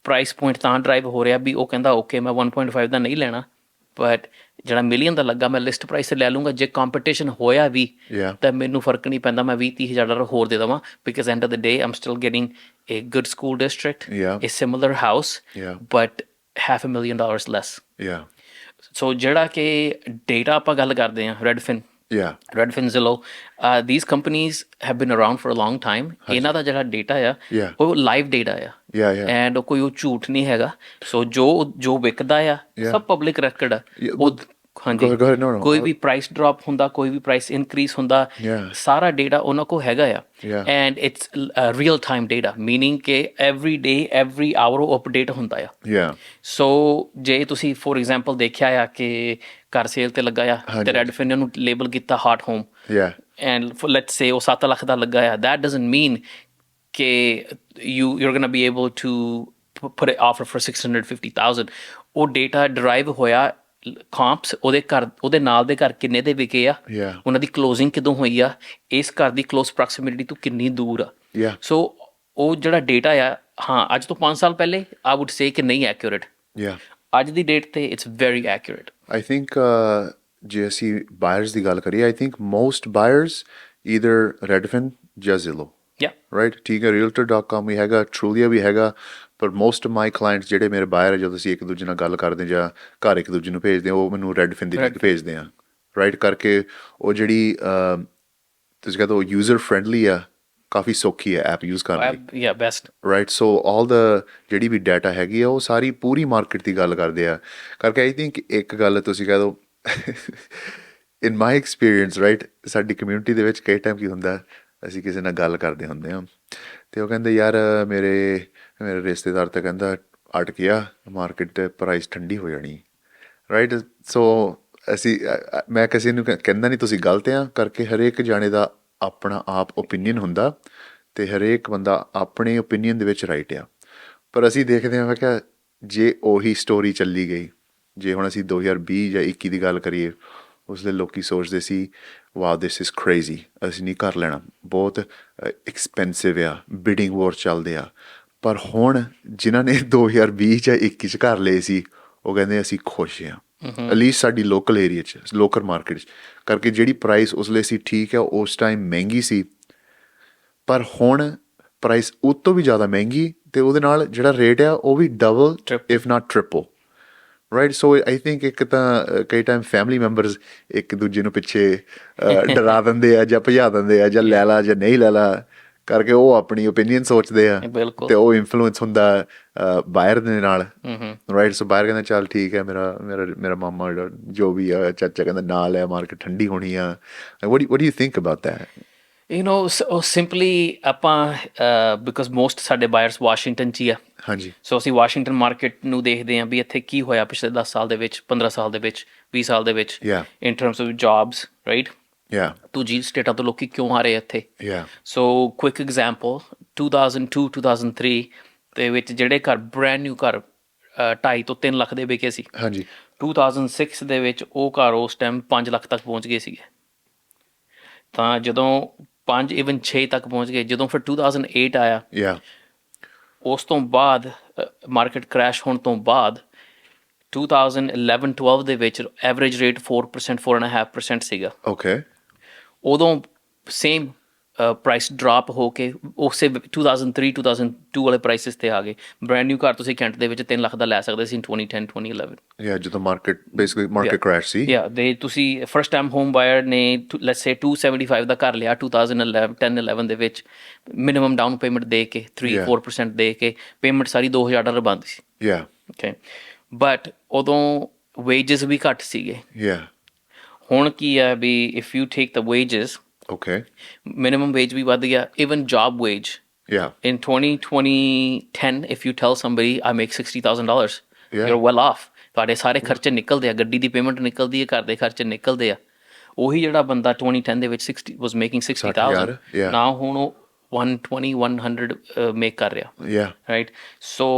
ਪ੍ਰਾਈਸ ਪੁਆਇੰਟ ਤਾਂ ਡਰਾਈਵ ਹੋ ਰਿਹਾ ਵੀ ਉਹ ਕਹਿੰਦਾ ਓਕੇ ਮੈਂ 1.5 ਦਾ ਨਹੀਂ ਲੈਣਾ, ਬਟ ਜਿਹੜਾ $1 ਮਿਲੀਅਨ ਦਾ ਲੱਗਾ ਮੈਂ ਲਿਸਟ ਪ੍ਰਾਈਸ 'ਤੇ ਲੈ ਲੂੰਗਾ। ਜੇ ਕੰਪੀਟੀਸ਼ਨ ਹੋਇਆ ਵੀ ਤਾਂ ਮੈਨੂੰ ਫਰਕ ਨਹੀਂ ਪੈਂਦਾ, ਮੈਂ $20,000-30,000 ਹੋਰ ਦੇ ਦੇਵਾਂ, because end of the day Aam still getting a good school district, Yeah. a similar house, Yeah. but $500,000 less. Yeah. So ਜਿਹੜਾ ਕਿ data ਆਪਾਂ ਗੱਲ ਕਰਦੇ ਹਾਂ, Redfin, Yeah. Redfin, Zillow, these companies have been around for a long time. ਇਹਨਾਂ ਦਾ ਜਿਹੜਾ data ਆ Yeah. ਉਹ live data ਆ Yeah. Yeah. ਐਂਡ ਕੋਈ ਉਹ ਝੂਠ ਨਹੀਂ ਹੈਗਾ। ਸੋ ਜੋ ਵਿਕਦਾ ਆ Yeah. ਸਭ ਪਬਲਿਕ ਰੈਕਡ ਆ। Yeah, ਉਹ go ahead. No. ਕੋਈ ਵੀ ਪ੍ਰਾਈਸ ਡ੍ਰੌਪ ਹੁੰਦਾ, ਕੋਈ ਵੀ ਪ੍ਰਾਈਸ ਇਨਕਰੀਜ਼ ਹੁੰਦਾ, Yeah. ਸਾਰਾ ਡੇਟਾ ਉਹਨਾਂ ਕੋਲ ਹੈਗਾ ਆ। Yeah. And it's real time data, meaning ਕਿ ਐਵਰੀ ਡੇ ਐਵਰੀ ਆਵਰ ਉਹ ਅਪਡੇਟ ਹੁੰਦਾ ਆ। Yeah. ਸੋ ਜੇ ਤੁਸੀਂ ਫੋਰ ਐਗਜ਼ਾਮਪਲ ਦੇਖਿਆ ਆ ਕਿ ਘਰ ਸੇਲ ਤੇ ਲੱਗਾ ਆ ਤੇ ਰੈਡਫਿਨ ਨੂੰ ਲੇਬਲ ਕੀਤਾ hot home, Yeah. And let's say ਉਹ 7 ਲੱਖ ਦਾ ਲੱਗਾ ਆ, that doesn't mean ਕਿ you're going to be able to put an offer for 650,000. ਉਹ ਡੇਟਾ ਡਰਾਈਵ ਹੋਇਆ comps, ਉਹਦੇ ਨਾਲ ਦੇ ਘਰ ਕਿੰਨੇ ਦੇ ਵਿਕੇ ਆ, Yeah. ਉਹਨਾਂ ਦੀ ਕਲੋਜ਼ਿੰਗ ਕਿਦੋਂ ਹੋਈ ਆ, ਇਸ ਘਰ ਦੀ ਕਲੋਜ਼ ਪ੍ਰੋਕਸੀਮਿਟੀ ਤੋਂ ਕਿੰਨੀ ਦੂਰ ਆ। Yeah. ਸੋ ਉਹ ਜਿਹੜਾ ਡੇਟਾ ਆ, ਹਾਂ ਅੱਜ ਤੋਂ 5 ਸਾਲ ਪਹਿਲੇ ਆਈ ਵੁੱਡ ਸੇ ਕਿ ਨਹੀਂ ਐਕਿਊਰੇਟ, Yeah. ਅੱਜ ਦੀ ਡੇਟ ਤੇ it's very accurate. I think ਜੇ ਅਸੀਂ buyers ਦੀ ਗੱਲ ਕਰੀਏ, I think most buyers either Redfin ਜਾਂ Zillow, ਯਾ right? ਠੀਕ ਹੈ, realtor.com ਵੀ ਹੈਗਾ, Trulia ਵੀ ਹੈਗਾ, ਪਰ most of my clients ਜਿਹੜੇ ਮੇਰੇ buyer ਹੈ, ਜਦੋਂ ਅਸੀਂ ਇੱਕ ਦੂਜੇ ਨਾਲ ਗੱਲ ਕਰਦੇ ਜਾਂ ਘਰ ਇੱਕ ਦੂਜੇ ਨੂੰ ਭੇਜਦੇ ਹਾਂ, ਉਹ ਮੈਨੂੰ Redfin ਦੀ ਲਿੰਕ ਭੇਜਦੇ ਆ, ਰਾਈਟ? ਕਰਕੇ ਉਹ ਜਿਹੜੀ ਤੁਸੀਂ ਕਹਿੰਦੇ ਉਹ ਯੂਜ਼ਰ ਫਰੈਂਡਲੀ ਆ, ਕਾਫੀ ਸੌਖੀ ਹੈ ਐਪ ਯੂਜ਼ ਕਰਨ ਲਈ, ਯਾ ਬੈਸਟ, ਰਾਈਟ? ਸੋ ਆਲ ਦਾ ਜਿਹੜੀ ਵੀ ਡਾਟਾ ਹੈਗੀ ਆ ਉਹ ਸਾਰੀ ਪੂਰੀ ਮਾਰਕੀਟ ਦੀ ਗੱਲ ਕਰਦੇ ਆ। ਕਰਕੇ ਆਈ ਥਿੰਕ ਇੱਕ ਗੱਲ ਤੁਸੀਂ ਕਹਿ ਦਿਓ ਇਨ ਮਾਈ ਐਕਸਪੀਰੀਅੰਸ, ਰਾਈਟ, ਸਾਡੀ ਕਮਿਊਨਿਟੀ ਦੇ ਵਿੱਚ ਕਈ ਟਾਈਮ ਕੀ ਹੁੰਦਾ, ਅਸੀਂ ਕਿਸੇ ਨਾਲ ਗੱਲ ਕਰਦੇ ਹੁੰਦੇ ਹਾਂ ਅਤੇ ਉਹ ਕਹਿੰਦੇ ਯਾਰ ਮੇਰੇ ਰਿਸ਼ਤੇਦਾਰ ਤਾਂ ਕਹਿੰਦਾ ਅਟ ਗਿਆ, ਮਾਰਕੀਟ ਪ੍ਰਾਈਸ ਠੰਡੀ ਹੋ ਜਾਣੀ, ਰਾਈਟ? ਸੋ ਮੈਂ ਕਿਸੇ ਨੂੰ ਕਹਿੰਦਾ ਨਹੀਂ ਤੁਸੀਂ ਗਲਤ ਆ, ਕਰਕੇ ਹਰੇਕ ਜਾਣੇ ਦਾ ਆਪਣਾ ਆਪ ਓਪੀਨੀਅਨ ਹੁੰਦਾ ਅਤੇ ਹਰੇਕ ਬੰਦਾ ਆਪਣੇ ਓਪੀਨੀਅਨ ਦੇ ਵਿੱਚ ਰਾਈਟ ਆ। ਪਰ ਅਸੀਂ ਦੇਖਦੇ ਹਾਂ, ਮੈਂ ਕਿਹਾ ਜੇ ਉਹੀ ਸਟੋਰੀ ਚੱਲੀ ਗਈ, ਜੇ ਹੁਣ ਅਸੀਂ 2020 ਜਾਂ 21 ਦੀ ਗੱਲ ਕਰੀਏ, ਉਸ ਦੇ ਲੋਕ ਸੋਚਦੇ ਸੀ ਵਾਓ ਦਿਸ ਇਜ਼ ਕ੍ਰੇਜ਼ੀ, ਅਸੀਂ ਨਹੀਂ ਘਰ ਲੈਣਾ, ਬਹੁਤ ਐਕਸਪੈਂਸਿਵ ਆ, ਬਿਡਿੰਗ ਵੋਰ ਚੱਲਦੇ ਆ। ਪਰ ਹੁਣ ਜਿਨ੍ਹਾਂ ਨੇ 2020 ਜਾਂ 21 'ਚ ਘਰ ਲਏ ਸੀ, ਉਹ ਕਹਿੰਦੇ ਅਸੀਂ ਖੁਸ਼ ਹਾਂ, ਐਟਲੀਸਟ ਸਾਡੀ ਲੋਕਲ ਏਰੀਆ 'ਚ, ਲੋਕਲ ਮਾਰਕੀਟ 'ਚ। ਕਰਕੇ ਜਿਹੜੀ ਪ੍ਰਾਈਸ ਉਸ ਲਈ ਸੀ ਠੀਕ ਹੈ, ਉਸ ਟਾਈਮ ਮਹਿੰਗੀ ਸੀ, ਪਰ ਹੁਣ ਪ੍ਰਾਈਸ ਉਹ ਤੋਂ ਵੀ ਜ਼ਿਆਦਾ ਮਹਿੰਗੀ, ਅਤੇ ਉਹਦੇ ਨਾਲ ਜਿਹੜਾ ਰੇਟ ਆ ਉਹ ਵੀ double if not triple, right? So I think ਇੱਕ ਤਾਂ ਕਈ ਟਾਈਮ ਫੈਮਿਲੀ ਮੈਂਬਰਸ ਇੱਕ ਦੂਜੇ ਨੂੰ ਪਿੱਛੇ ਡਰਾ ਦਿੰਦੇ ਆ ਜਾਂ ਭਜਾ ਦਿੰਦੇ ਆ, ਜਾਂ ਲੈ ਲਾ ਜਾਂ ਨਹੀਂ ਲੈ ਲਾ, ਕਰਕੇ ਉਹ ਆਪਣੀ ਓਪੀਨੀਅਨ ਸੋਚਦੇ ਆ, ਅਤੇ ਉਹ ਇਨਫਲੂਐਂਸ ਹੁੰਦਾ ਬਾਇਰ ਦੇ ਨਾਲ, ਰਾਈਟ? ਸੋ ਬਾਇਰ ਕਹਿੰਦਾ ਚੱਲ ਠੀਕ ਹੈ, ਮੇਰਾ ਮਾਮਾ ਜੋ ਵੀ ਆ ਚਾਚਾ ਕਹਿੰਦਾ ਨਾਲ ਹੈ, ਮਾਰਕੀਟ ਠੰਡੀ ਹੋਣੀ ਆ। what do you think about that? You know simply ਆਪਾਂ ਬਿਕੋਜ਼ ਮੋਸਟ ਸਾਡੇ ਬਾਇਰਸ ਵਾਸ਼ਿੰਗਟਨ 'ਚ ਹੀ ਆ, ਹਾਂਜੀ। ਸੋ ਅਸੀਂ ਵਾਸ਼ਿੰਗਟਨ ਮਾਰਕੀਟ ਨੂੰ ਦੇਖਦੇ ਹਾਂ ਵੀ ਇੱਥੇ ਕੀ ਹੋਇਆ ਪਿਛਲੇ 10 ਸਾਲ ਦੇ ਵਿੱਚ, 15 ਸਾਲ ਦੇ ਵਿੱਚ, 20 ਸਾਲ ਦੇ ਵਿੱਚ, ਇਨ ਟਰਮਸ ਆਫ ਜੌਬਸ, ਰਾਈਟ? ਦੂਜੀ ਸਟੇਟਾਂ ਤੋਂ ਲੋਕੀ ਕਿਉਂ ਆ ਰਹੇ ਇੱਥੇ? ਸੋ ਕੁਇਕ ਐਗਜ਼ਾਮਪਲ, 2002-2003 ਦੇ ਵਿੱਚ ਜਿਹੜੇ ਘਰ ਬ੍ਰੈਂਡ ਨਿਊ ਘਰ 2.5 ਤੋਂ 3 ਲੱਖ ਦੇ ਵਿਕੇ ਸੀ, 2006 ਦੇ ਵਿੱਚ ਉਹ ਘਰ ਉਸ ਟਾਈਮ 5 ਲੱਖ ਤੱਕ ਪਹੁੰਚ ਗਏ ਸੀਗੇ। ਤਾਂ ਜਦੋਂ 5 ਈਵਨ 6 ਤੱਕ ਪਹੁੰਚ ਗਏ, ਜਦੋਂ ਫਿਰ 2008 ਆਇਆ, ਉਸ ਤੋਂ ਬਾਅਦ ਮਾਰਕੀਟ ਕਰੈਸ਼ ਹੋਣ ਤੋਂ ਬਾਅਦ 2011-12 ਦੇ ਵਿੱਚ ਐਵਰੇਜ ਰੇਟ 4%, 4.5% ਸੀਗਾ। ਉਦੋਂ ਸੇਮ ਪ੍ਰਾਈਸ ਡਰਾਪ ਹੋ ਕੇ ਉਸੇ 2003-2002 ਵਾਲੇ ਪ੍ਰਾਈਸਿਸ 'ਤੇ ਆ ਗਏ। ਬ੍ਰੈਂਡ ਨਿਊ ਘਰ ਤੁਸੀਂ ਕੈਂਟ ਦੇ ਵਿੱਚ 3 ਲੱਖ ਦਾ ਲੈ ਸਕਦੇ ਸੀ 2010-2011, ਜਦੋਂ ਮਾਰਕੀਟ ਕ੍ਰੈਸ਼ ਸੀ। ਦੇ ਤੁਸੀਂ ਫਸਟ ਟਾਈਮ ਹੋਮ ਬਾਇਰ ਨੇ ਲੈਟਸ ਸੇ 275 ਦਾ ਘਰ ਲਿਆ 2010-11 ਦੇ ਵਿੱਚ, ਮਿਨੀਮਮ ਡਾਊਨ ਪੇਮੈਂਟ ਦੇ ਕੇ 3-4% ਦੇ ਕੇ, ਪੇਮੈਂਟ ਸਾਰੀ $2,000 ਬਣਦੀ ਸੀ। ਓਕੇ, ਬਟ ਉਦੋਂ ਵੇਜਸ ਵੀ ਘੱਟ ਸੀਗੇ। ਹੁਣ ਕੀ ਹੈ ਵੀ if you take the wages, minimum wage ਵੀ ਵੱਧ ਗਿਆ, even job wage. In 2010, if you tell somebody I make $60,000, you're well off. ਤੁਹਾਡੇ ਸਾਰੇ ਖਰਚੇ ਨਿਕਲਦੇ ਆ, ਗੱਡੀ ਦੀ ਪੇਮੈਂਟ ਨਿਕਲਦੀ ਹੈ, ਘਰ ਦੇ ਖਰਚੇ ਨਿਕਲਦੇ ਆ। ਉਹੀ ਜਿਹੜਾ ਬੰਦਾ 2010 ਦੇ ਵਿੱਚ was making 60,000, now ਹੁਣ ਉਹ 120-100 ਮੇਕ ਕਰ ਰਿਹਾ, right? So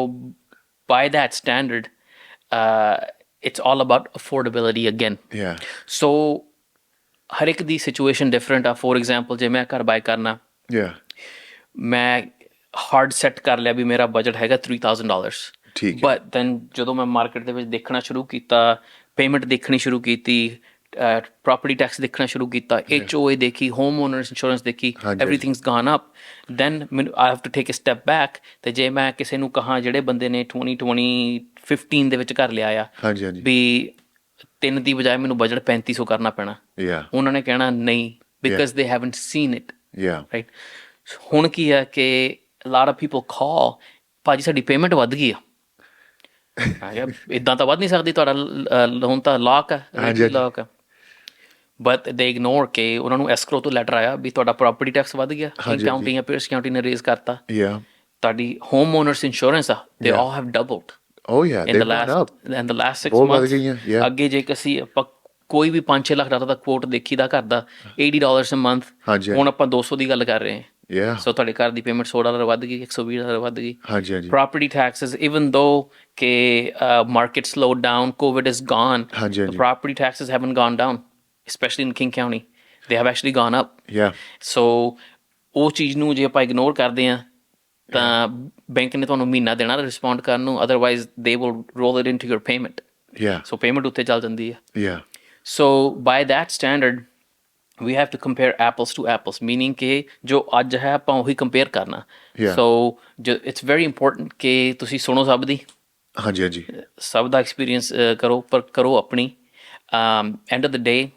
by that standard, it's all about affordability again. So ਹਰ ਇੱਕ ਦੀ ਸਿਚੁਏਸ਼ਨ ਡਿਫਰੈਂਟ ਆ। ਫੋਰ ਐਗਜ਼ਾਮਪਲ ਜੇ ਮੈਂ ਘਰ ਬਾਏ ਕਰਨਾ, ਮੈਂ ਹਾਰਡ ਸੈੱਟ ਕਰ ਲਿਆ ਵੀ ਮੇਰਾ ਬਜਟ ਹੈਗਾ $3,000, ਬਟ ਦੈਨ ਜਦੋਂ ਮੈਂ ਮਾਰਕੀਟ ਦੇ ਵਿੱਚ ਦੇਖਣਾ ਸ਼ੁਰੂ ਕੀਤਾ, ਪੇਮੈਂਟ ਦੇਖਣੀ ਸ਼ੁਰੂ ਕੀਤੀ, ਪ੍ਰੋਪਰਟੀ ਟੈਕਸ ਦੇਖਣਾ ਸ਼ੁਰੂ ਕੀਤਾ, HOA ਦੇਖੀ, ਹੋਮ ਓਨਰਸ ਇੰਸ਼ੋਰੈਂਸ ਦੇਖੀ, ਐਵਰੀਥਿੰਗਸ ਗਾਨ ਅਪ। ਦੈਨ ਮੈਨੂੰ I have to take a step back. ਅਤੇ ਜੇ ਮੈਂ ਕਿਸੇ ਨੂੰ ਕਹਾਂ ਜਿਹੜੇ ਬੰਦੇ ਨੇ 2015 ਦੇ ਵਿੱਚ ਘਰ ਲਿਆ ਆ ਵੀ 3 ਦੀ ਬਜਾਏ ਮੈਨੂੰ ਬਜਟ 3500 ਕਰਨਾ ਪੈਣਾ, ਉਹਨਾਂ ਨੇ ਕਹਿਣਾ ਨਹੀਂ, ਬਿਕਾਜ਼ ਦੇ ਹੈਵਨਟ ਸੀਨ ਇਟ, ਰਾਈਟ। ਹੁਣ ਕੀ ਹੈ ਕਿ ਲਾਟ ਆਫ ਪੀਪਲ ਕਾਲ, ਭਾਜੀ ਸਾਡੀ ਪੇਮੈਂਟ ਵੱਧ ਗਈ ਆ। ਮੈਂ ਕਿਹਾ ਇੱਦਾਂ ਤਾਂ ਵੱਧ ਨਹੀਂ ਸਕਦੀ, ਤੁਹਾਡਾ ਲੋਨ ਤਾਂ ਲੌਕ ਹੈ, ਲੌਕ ਹੈ। ਬਟ ਦੇ ਇਗਨੋਰ ਕੇ ਉਹਨਾਂ ਨੂੰ ਐਸਕਰੋ ਤੋਂ ਲੈਟਰ ਆਇਆ ਵੀ ਤੁਹਾਡਾ ਪ੍ਰੋਪਰਟੀ ਟੈਕਸ ਵੱਧ ਗਿਆ, ਕਾਊਂਟੀ ਜਾਂ ਪਿਅਰਸ ਕਾਊਂਟੀ ਨੇ ਰੇਜ਼ ਕਰਤਾ, ਤੁਹਾਡੀ ਹੋਮ ਓਨਰਸ ਇੰਸ਼ੋਰੈਂਸ ਆ ਦੇ ਆਲ have doubled in the last 6 months। ਅੱਗੇ ਜੇ ਅਸੀਂ ਆਪਾਂ ਕੋਈ ਵੀ 5-6 ਲੱਖ ਡਾਲਰ ਦਾ ਕੋਟ ਦੇਖੀਦਾ ਘਰ ਦਾ $80 a month, ਹੁਣ ਆਪਾਂ 200 ਦੀ ਗੱਲ ਕਰ ਰਹੇ ਹਾਂ। ਸੋ ਤੁਹਾਡੇ ਘਰ ਦੀ ਪੇਮੈਂਟ $100 ਵੱਧ ਗਈ, $120 ਵੱਧ ਗਈ। ਪ੍ਰੋਪਰਟੀ ਟੈਕਸਿਸ, ਇਵਨ ਦੋ ਕਿ market slowed down, COVID is gone, the property taxes haven't gone down, especially in King County, they have actually gone up। ਸੋ ਉਹ ਚੀਜ਼ ਨੂੰ ਜੇ ਆਪਾਂ ਇਗਨੋਰ ਕਰਦੇ ਹਾਂ ਤਾਂ ਬੈਂਕ ਨੇ ਤੁਹਾਨੂੰ ਮਹੀਨਾ ਦੇਣਾ ਰਿਸਪੌਂਡ ਕਰਨ ਨੂੰ, otherwise they will roll it into your payment. So payment ਉੱਤੇ ਚੱਲ ਜਾਂਦੀ ਹੈ। So by that standard we have to compare apples to apples, meaning ਕਿ ਜੋ ਅੱਜ ਹੈ ਆਪਾਂ ਉਹੀ ਕੰਪੇਅਰ ਕਰਨਾ। ਸੋ ਇਟਸ ਵੈਰੀ ਇੰਪੋਰਟੈਂਟ ਕਿ ਤੁਸੀਂ ਸੁਣੋ ਸਭ ਦੀ, ਸਭ ਦਾ ਐਕਸਪੀਰੀਅੰਸ ਕਰੋ, ਪਰ ਕਰੋ ਆਪਣੀ। End of the day,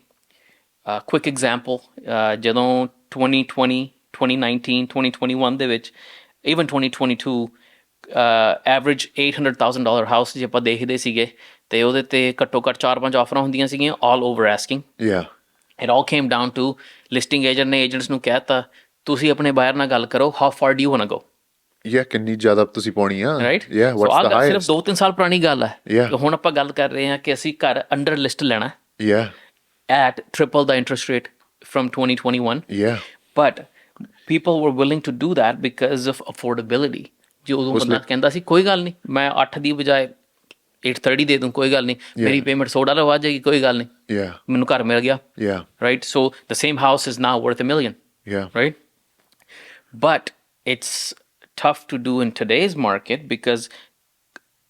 quick example, ਜਦੋਂ 2020, 2019, 2021 ਦੇ ਵਿੱਚ, ਈਵਨ 2022, ਐਵਰੇਜ $800,000 ਹਾਊਸ ਜੇ ਆਪਾਂ ਦੇਖਦੇ ਸੀਗੇ ਅਤੇ ਉਹਦੇ 'ਤੇ ਘੱਟੋ ਘੱਟ 4-5 ਆਫਰਾਂ ਹੁੰਦੀਆਂ ਸੀਗੀਆਂ, all over asking. It all came down to listing agent ਨੇ ਏਜੰਟਸ ਨੂੰ ਕਹਿ ਦਿੱਤਾ ਤੁਸੀਂ ਆਪਣੇ ਬਾਇਰ ਨਾਲ ਗੱਲ ਕਰੋ, how far do you want to go, ਕਿੰਨੀ ਜ਼ਿਆਦਾ ਤੁਸੀਂ ਪਾਉਣੀ ਆ, ਰਾਈਟ। ਸੋ ਆਹ ਗੱਲ ਸਿਰਫ 2-3 ਸਾਲ ਪੁਰਾਣੀ ਗੱਲ ਹੈ। ਹੁਣ ਆਪਾਂ ਗੱਲ ਕਰ ਰਹੇ ਹਾਂ ਕਿ ਅਸੀਂ ਘਰ ਅੰਡਰ ਲਿਸਟ ਲੈਣਾ at triple the interest rate from 2021, but people were willing to do that because of affordability। ਜੋ ਉਦੋਂ ਬੰਦਾ ਕਹਿੰਦਾ ਸੀ ਕੋਈ ਗੱਲ ਨਹੀਂ, ਮੈਂ 8 ਦੀ ਬਜਾਏ 830 ਦੇ ਦੂੰ, ਕੋਈ ਗੱਲ ਨਹੀਂ, ਮੇਰੀ ਪੇਮੈਂਟ $100 ਵੱਧ ਜਾਏਗੀ, ਕੋਈ ਗੱਲ ਨਹੀਂ, ਮੈਨੂੰ ਘਰ ਮਿਲ ਗਿਆ, right. So the same house is now worth $1 million, right. But it's tough to do in today's market because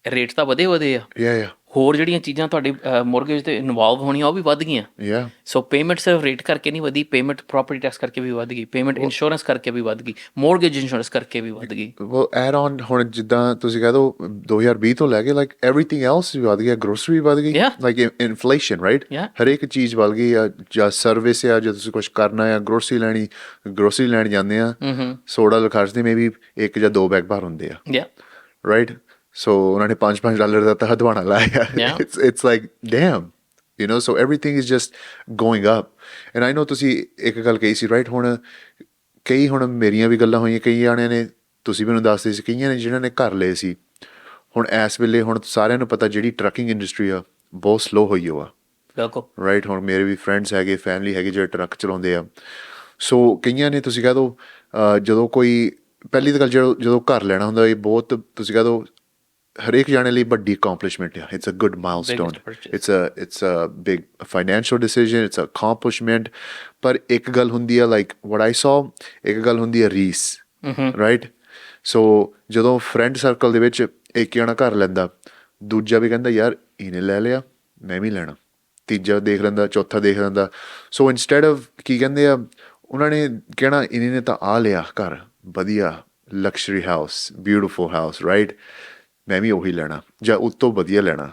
rate ਤਾਂ ਵਧੇ ਆ, ਹੋਰ ਜਿਹੜੀਆਂ ਚੀਜ਼ਾਂ ਤੁਹਾਡੀ ਮੋਰਗੇਜ 'ਤੇ ਇਨਵੋਲਵ ਹੋਣੀਆਂ ਉਹ ਵੀ ਵੱਧ ਗਈਆਂ। ਸੋ ਪੇਮੈਂਟ ਸਿਰਫ ਰੇਟ ਕਰਕੇ ਨਹੀਂ ਵਧੀ, ਪੇਮੈਂਟ ਪ੍ਰੋਪਰਟੀ ਟੈਕਸ ਕਰਕੇ ਵੀ ਵੱਧ ਗਈ, ਪੇਮੈਂਟ ਇੰਸ਼ੋਰੈਂਸ ਕਰਕੇ ਵੀ ਵੱਧ ਗਈ, ਮੋਰਗੇਜ ਇੰਸ਼ੋਰੈਂਸ ਕਰਕੇ ਵੀ ਵੱਧ ਗਈ। ਐਡ ਔਨ ਹੁਣ ਜਿੱਦਾਂ ਤੁਸੀਂ ਕਹਿ ਦਿਓ 2020 ਤੋਂ ਲੈ ਕੇ ਲਾਈਕ ਐਵਰੀਥਿੰਗ ਐਲਸ ਵੀ ਵੱਧ ਗਿਆ, ਗਰੋਸਰੀ ਵੀ ਵੱਧ ਗਈ, ਲਾਈਕ ਇਨਫਲੇਸ਼ਨ, ਰਾਈਟ। ਹਰੇਕ ਚੀਜ਼ ਵੱਧ ਗਈ ਆ, ਜਾਂ ਸਰਵਿਸ ਆ, ਜੇ ਤੁਸੀਂ ਕੁਛ ਕਰਨਾ ਆ, ਗਰੋਸਰੀ ਲੈਣ ਜਾਂਦੇ ਆ, $100 ਖਰਚਦੇ ਮੇ ਵੀ 1 ਜਾਂ 2 ਬੈਗ ਭਰ ਹੁੰਦੇ ਆ, ਰਾਈਟ। ਸੋ ਉਹਨਾਂ ਨੇ $5 ਦਾ ਤਾਂ ਹਦਵਾਣਾ ਲਾਇਆ। It's like damn, you know, so everything is just going up। And I know ਤੁਸੀਂ ਇੱਕ ਗੱਲ ਕਹੀ ਸੀ, ਰਾਈਟ। ਹੁਣ ਮੇਰੀਆਂ ਵੀ ਗੱਲਾਂ ਹੋਈਆਂ, ਕਈ ਜਾਣਿਆਂ ਨੇ, ਤੁਸੀਂ ਮੈਨੂੰ ਦੱਸਦੇ ਸੀ ਕਈਆਂ ਨੇ ਜਿਹਨਾਂ ਨੇ ਘਰ ਲਏ ਸੀ। ਹੁਣ ਇਸ ਵੇਲੇ ਹੁਣ ਸਾਰਿਆਂ ਨੂੰ ਪਤਾ ਜਿਹੜੀ ਟਰੱਕਿੰਗ ਇੰਡਸਟਰੀ ਆ ਬਹੁਤ ਸਲੋ ਹੋਈ ਆ, ਰਾਈਟ। ਹੁਣ ਮੇਰੇ ਵੀ ਫਰੈਂਡਸ ਹੈਗੇ, ਫੈਮਿਲੀ ਹੈਗੀ ਜਿਹੜੇ ਟਰੱਕ ਚਲਾਉਂਦੇ ਆ। ਸੋ ਕਈਆਂ ਨੇ, ਤੁਸੀਂ ਕਹਿ ਦਿਓ ਜਦੋਂ ਕੋਈ ਪਹਿਲੀ ਤਾਂ ਗੱਲ ਜਦੋਂ ਘਰ ਲੈਣਾ ਹੁੰਦਾ, ਇਹ ਬਹੁਤ ਤੁਸੀਂ ਕਹਿ ਦਿਓ ਹਰੇਕ ਜਾਣੇ ਲਈ ਵੱਡੀ ਅਕੋਂਪਲਿਸ਼ਮੈਂਟ ਆ। It's a good milestone, it's a big financial decision, it's a accomplishment. ਪਰ ਇੱਕ ਗੱਲ ਹੁੰਦੀ ਆ, ਲਾਈਕ ਵਟ ਆਈ ਸੌ, ਇੱਕ ਗੱਲ ਹੁੰਦੀ ਆ ਰੀਸ, ਰਾਈਟ। ਸੋ ਜਦੋਂ ਫਰੈਂਡ ਸਰਕਲ ਦੇ ਵਿੱਚ ਇੱਕ ਜਣਾ ਘਰ ਲੈਂਦਾ, ਦੂਜਾ ਵੀ ਕਹਿੰਦਾ ਯਾਰ ਇਹਨੇ ਲੈ ਲਿਆ ਮੈਂ ਵੀ ਲੈਣਾ, ਤੀਜਾ ਦੇਖ ਲੈਂਦਾ, ਚੌਥਾ ਦੇਖ ਲੈਂਦਾ। ਸੋ ਇੰਸਟੈਡ ਆਫ ਕੀ ਕਹਿੰਦੇ ਆ, ਉਹਨਾਂ ਨੇ ਕਹਿਣਾ ਇਹਨੇ ਨੇ ਤਾਂ ਆ ਲਿਆ ਘਰ, ਵਧੀਆ ਲਕਸ਼ਰੀ ਹਾਊਸ, ਬਿਊਟੀਫੁਲ ਹਾਊਸ, ਰਾਈਟ, ਮੈਂ ਵੀ ਉਹੀ ਲੈਣਾ ਜਾਂ ਉੱਤੋਂ ਵਧੀਆ ਲੈਣਾ,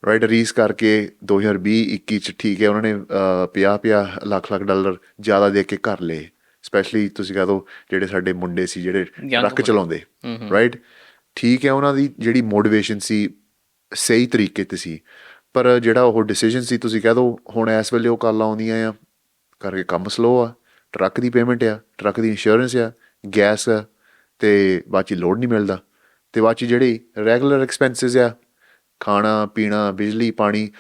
ਰਾਈਟ। ਰੀਸ ਕਰਕੇ 2020-21 'ਚ ਠੀਕ ਹੈ ਉਹਨਾਂ ਨੇ $50 ਲੱਖ ਜ਼ਿਆਦਾ ਦੇ ਕੇ ਘਰ ਲਏ, ਸਪੈਸ਼ਲੀ ਤੁਸੀਂ ਕਹਿ ਦਿਓ ਜਿਹੜੇ ਸਾਡੇ ਮੁੰਡੇ ਸੀ ਜਿਹੜੇ ਟਰੱਕ ਚਲਾਉਂਦੇ, ਰਾਈਟ। ਠੀਕ ਹੈ ਉਹਨਾਂ ਦੀ ਜਿਹੜੀ ਮੋਟੀਵੇਸ਼ਨ ਸੀ ਸਹੀ ਤਰੀਕੇ 'ਤੇ ਸੀ, ਪਰ ਜਿਹੜਾ ਉਹ ਡਿਸੀਜ਼ਨ ਸੀ, ਤੁਸੀਂ ਕਹਿ ਦਿਓ ਹੁਣ ਇਸ ਵੇਲੇ ਉਹ ਕਾਲਾਂ ਆਉਂਦੀਆਂ ਆ ਕਰਕੇ ਕੰਮ ਸਲੋ ਆ, ਟਰੱਕ ਦੀ ਪੇਮੈਂਟ ਆ, ਟਰੱਕ ਦੀ ਇੰਸ਼ੋਰੈਂਸ ਆ, ਗੈਸ ਆ, ਅਤੇ ਬਾਅਦ 'ਚ ਲੋਡ ਨਹੀਂ ਮਿਲਦਾ, ਅਤੇ ਬਾਅਦ 'ਚ ਜਿਹੜੀ ਰੈਗੂਲਰ ਐਕਸਪੈਂਸਿਸ ਆ, ਖਾਣਾ ਪੀਣਾ, ਬਿਜਲੀ ਪਾਣੀ,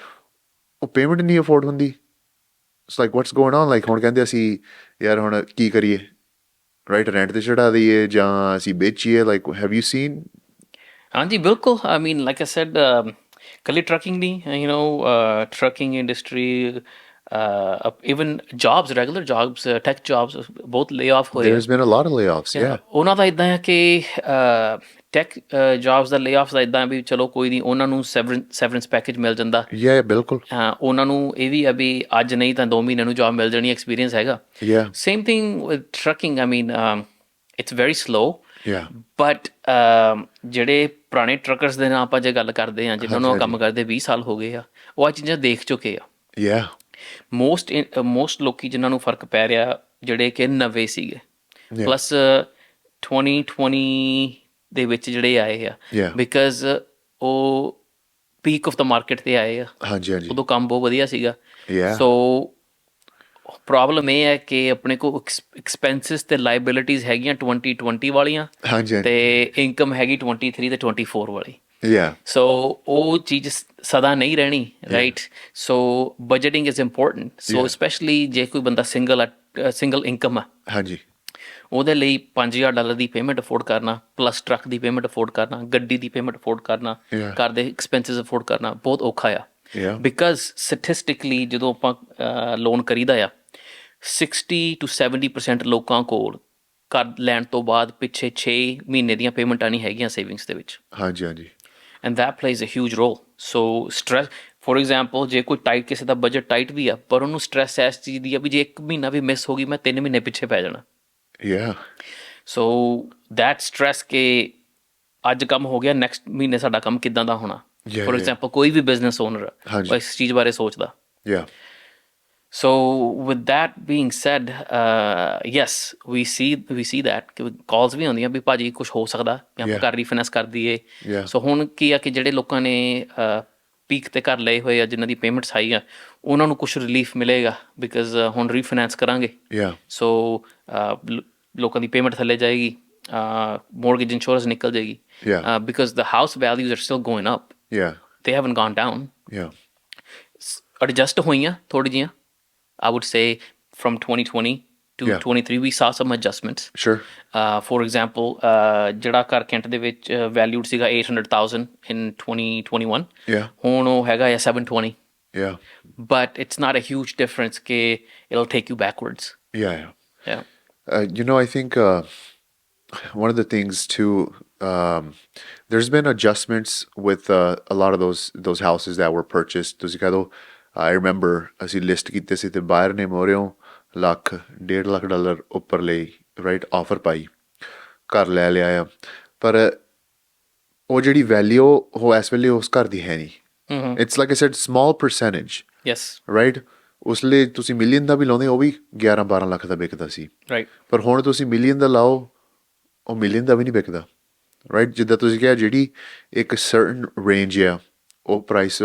ਉਹ ਪੇਮੈਂਟ ਨਹੀਂ ਅਫੋਰਡ ਹੁੰਦੀ। It's like what's going on, like ਹੁਣ ਕਹਿੰਦੇ ਅਸੀਂ ਯਾਰ ਹੁਣ ਕੀ ਕਰੀਏ, ਰਾਈਟ, ਰੈਂਟ 'ਤੇ ਚੜ੍ਹਾ ਦਈਏ ਜਾਂ ਅਸੀਂ ਵੇਚੀਏ, ਲਾਈਕ ਹੈਵ ਯੂ ਸੀਨ? ਹਾਂਜੀ ਬਿਲਕੁਲ। I mean like I said, ਇਕੱਲੀ ਟਰੱਕਿੰਗ ਨਹੀਂ, you know, trucking industry, even jobs regular jobs tech jobs ਬਹੁਤ ਲੇ ਆਫ ਹੋਏ ਆ। There's been a lot of layoffs, yeah. ਉਹਨਾਂ ਦਾ ਇਦਾਂ ਹੈ ਕਿ ਟੈਕ ਜੌਬਸ ਦਾ ਲੇ ਆਫ ਦਾ ਇਦਾਂ ਵੀ ਚਲੋ ਕੋਈ ਨਹੀਂ, ਉਹਨਾਂ ਨੂੰ ਸੈਵਰੈਂਸ ਪੈਕੇਜ ਮਿਲ ਜਾਂਦਾ। Yeah, ਬਿਲਕੁਲ। ਉਹਨਾਂ ਨੂੰ ਇਹ ਵੀ ਆ ਵੀ ਅੱਜ ਨਹੀਂ ਤਾਂ 2 ਮਹੀਨਿਆਂ ਨੂੰ ਜੌਬ ਮਿਲ ਜਾਣੀ, ਐਕਸਪੀਰੀਅੰਸ ਹੈਗਾ। Yeah, same thing with trucking, I mean it's very slow. yeah, but ਜਿਹੜੇ ਪੁਰਾਣੇ ਟਰੱਕਰਸ ਦੇ ਨਾਲ ਆਪਾਂ ਜੇ ਗੱਲ ਕਰਦੇ ਹਾਂ, ਜਿਨ੍ਹਾਂ ਨੂੰ ਉਹ ਕੰਮ ਕਰਦੇ 20 ਸਾਲ ਹੋ ਗਏ ਆ, ਉਹ ਆ ਚੀਜ਼ਾਂ ਦੇਖ ਚੁੱਕੇ ਆ। yeah, ਮੋਸਟ ਲੋਕੀ ਜਿਨ੍ਹਾਂ ਨੂੰ ਫਰਕ ਪੈ ਰਿਹਾ ਜਿਹੜੇ ਕਿ ਨਵੇਂ ਸੀਗੇ, Yeah. ਪਲੱਸ 2020 ਦੇ ਵਿੱਚ ਜਿਹੜੇ ਆਏ ਆ, Yeah. ਬਿਕਾਜ਼ ਉਹ ਪੀਕ ਆਫ ਦਾ ਮਾਰਕੀਟ 'ਤੇ ਆਏ ਆ, ਹਾਂਜੀ ਹਾਂਜੀ। ਉਦੋਂ ਕੰਮ ਬਹੁਤ ਵਧੀਆ ਸੀਗਾ। Yeah. ਸੋ ਪ੍ਰੋਬਲਮ ਇਹ ਹੈ ਕਿ ਆਪਣੇ ਕੋਲ ਐਕਸਪੈਂਸਿਸ ਤੇ ਲਾਇਬਿਲਿਟੀਜ਼ ਹੈਗੀਆਂ 2020 ਵਾਲੀਆਂ, ਹਾਂਜੀ ਹਾਂਜੀ। ਤੇ ਇਨਕਮ ਹੈਗੀ 23 ਤੇ 24 ਵਾਲੀ। Yeah, ਸੋ ਉਹ ਚੀਜ਼ ਸਦਾ ਨਹੀਂ ਰਹਿਣੀ, right? So budgeting is important. So specially ਜੇ ਕੋਈ ਬੰਦਾ ਸਿੰਗਲ ਇਨਕਮ ਆ, ਹਾਂਜੀ। ਉਹਦੇ ਲਈ $5000 ਦੀ ਪੇਮੈਂਟ ਅਫੋਰਡ ਕਰਨਾ, ਪਲੱਸ ਟਰੱਕ ਦੀ ਪੇਮੈਂਟ ਅਫੋਰਡ ਕਰਨਾ, ਗੱਡੀ ਦੀ ਪੇਮੈਂਟ ਅਫੋਰਡ ਕਰਨਾ, Yeah. ਘਰ ਦੇ ਐਕਸਪੈਂਸਿਸ ਅਫੋਰਡ ਕਰਨਾ ਬਹੁਤ ਔਖਾ ਆ। Yeah. ਬਿਕਾਜ਼ ਸਟੈਟਿਸਟਿਕਲੀ ਜਦੋਂ ਆਪਾਂ ਲੋਨ ਕਰੀਦਾ ਆ, 60 to 70% ਲੋਕਾਂ ਕੋਲ ਘਰ ਲੈਣ ਤੋਂ ਬਾਅਦ ਪਿੱਛੇ 6 ਮਹੀਨੇ ਦੀਆਂ ਪੇਮੈਂਟਾਂ ਨਹੀਂ ਹੈਗੀਆਂ ਸੇਵਿੰਗਸ ਦੇ ਵਿੱਚ। ਹਾਂਜੀ ਹਾਂਜੀ। And that plays a huge role. So stress, for example, ਜੇ ਕੋਈ ਟਾਈਟ, ਕਿਸੇ ਦਾ ਬਜਟ ਟਾਈਟ ਵੀ ਆ, ਪਰ ਉਹਨੂੰ ਸਟਰੈਸ ਇਸ ਚੀਜ਼ ਦੀ ਆ ਵੀ ਜੇ 1 ਮਹੀਨਾ ਵੀ ਮਿਸ ਹੋ ਗਈ, ਮੈਂ 3 ਮਹੀਨੇ ਪਿੱਛੇ ਪੈ ਜਾਣਾ। Yeah, ਸੋ ਦੈਟ ਸਟਰੈਸ ਕਿ ਅੱਜ ਕੰਮ ਹੋ ਗਿਆ, ਨੈਕਸਟ ਮਹੀਨੇ ਸਾਡਾ ਕੰਮ ਕਿੱਦਾਂ ਦਾ ਹੋਣਾ। Yeah, four yeah. ਐਗਜ਼ਾਮਪਲ ਕੋਈ ਵੀ ਬਿਜ਼ਨਸ ਓਨਰ ਹਾਂਜੀ। ਇਸ ਚੀਜ਼ ਬਾਰੇ ਸੋਚਦਾ। Yeah, So with that being said, yes, we see that ਕਿ calls ਵੀ ਆਉਂਦੀਆਂ ਵੀ ਭਾਜੀ ਕੁਝ ਹੋ ਸਕਦਾ ਜਾਂ Yeah. ਘਰ ਰੀਫਾਈਨੈਂਸ ਕਰ ਦਈਏ। Yeah. ਸੋ ਹੁਣ ਕੀ ਆ ਕਿ ਜਿਹੜੇ ਲੋਕਾਂ ਨੇ ਪੀਕ ਤੇ ਘਰ ਲਏ ਹੋਏ ਆ, ਜਿਨ੍ਹਾਂ ਦੀ ਪੇਮੈਂਟਸ ਹਾਈ ਆ, ਉਹਨਾਂ ਨੂੰ ਕੁਝ ਰਿਲੀਫ ਮਿਲੇਗਾ ਬਿਕਾਜ਼ ਹੁਣ ਰੀਫਾਈਨੈਂਸ ਕਰਾਂਗੇ। yeah, ਸੋ ਲੋਕਾਂ ਦੀ ਪੇਮੈਂਟ ਥੱਲੇ ਜਾਏਗੀ, ਮੋਰਗੇਜ ਇੰਸ਼ੋਰੈਂਸ ਨਿਕਲ ਜਾਏਗੀ, Yeah. Because the house values are still going up, yeah, ਦੇ haven't gone down. yeah, adjust ਹੋਈਆਂ ਥੋੜ੍ਹੀ ਜਿਹੀਆਂ, I would say from 2020 to Yeah. 23 we saw some adjustments. sure. For example, ਜਿਹੜਾ ਘਰ ਕੈਂਟ ਦੇ ਵਿੱਚ valued ਸੀਗਾ 800,000 in 2021, Yeah, ਹੁਣ ਉਹ ਹੈਗਾ ਆ 720, yeah, but it's not a huge difference ਕਿ it'll take you backwards. yeah, yeah. Yeah. I think one of the things too, there's been adjustments with a lot of those houses that were purchased. ਤੁਸੀਂ ਕਹ ਦੋ, I remember ਅਸੀਂ list ਕੀਤੇ ਸੀ ਤੇ ਬਾਇਰ ਨੇ ਮੋਰਿਓਂ $1.5 ਉੱਪਰ ਲਈ, ਰਾਈਟ, ਆਫਰ ਪਾਈ, ਘਰ ਲੈ ਲਿਆ ਆ, ਪਰ ਉਹ ਜਿਹੜੀ ਵੈਲਿਊ ਉਹ ਇਸ ਵੇਲੇ ਉਸ ਘਰ ਦੀ ਹੈ ਨਹੀਂ। It's like I sad small percentage, Yes. Right? ਉਸ ਲਈ ਤੁਸੀਂ ਮਿਲੀਅਨ ਦਾ ਵੀ ਲਾਉਂਦੇ, ਉਹ ਵੀ 11-12 ਲੱਖ ਦਾ ਵਿਕਦਾ ਸੀ, Right. ਪਰ ਹੁਣ ਤੁਸੀਂ ਮਿਲੀਅਨ ਦਾ ਲਾਓ, ਉਹ ਮਿਲੀਅਨ ਦਾ ਵੀ ਨਹੀਂ ਵਿਕਦਾ, ਰਾਈਟ? ਜਿੱਦਾਂ ਤੁਸੀਂ ਕਿਹਾ, ਜਿਹੜੀ ਇੱਕ ਸਰਟਨ ਰੇਂਜ ਆ, ਉਹ ਪ੍ਰਾਈਸ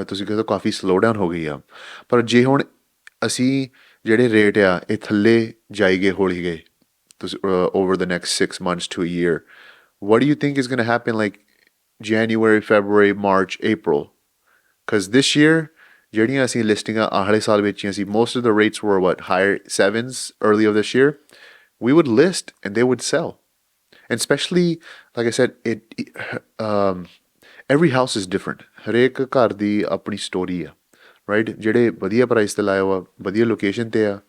ਤੁਸੀਂ ਕਹਿੰਦੇ ਕਾਫੀ ਸਲੋ ਡਾਊਨ ਹੋ ਗਈ ਆ। ਪਰ ਜੇ ਹੁਣ ਅਸੀਂ ਜਿਹੜੇ ਰੇਟ ਆ ਇਹ ਥੱਲੇ ਜਾਈ ਗਏ, ਹੌਲੀ ਗਏ, ਤੁਸੀਂ over the next 6 months to a year, what do you think is going to happen like January, February, March, April? Because this year ਜਿਹੜੀਆਂ ਅਸੀਂ ਲਿਸਟਿੰਗਾਂ ਆਹਲੇ ਸਾਲ ਵੇਚੀਆਂ ਸੀ, most of the rates were what, higher 7s early of this year. We would list and they would sell. And especially, like I said, every house is different. ਹਰੇਕ ਘਰ ਦੀ ਆਪਣੀ story ਆ, right? ਜਿਹੜੇ ਵਧੀਆ ਪ੍ਰਾਈਸ ਤੇ ਲਾਇਆ ਵਾ, ਵਧੀਆ ਲੋਕੇਸ਼ਨ ਤੇ ਆ,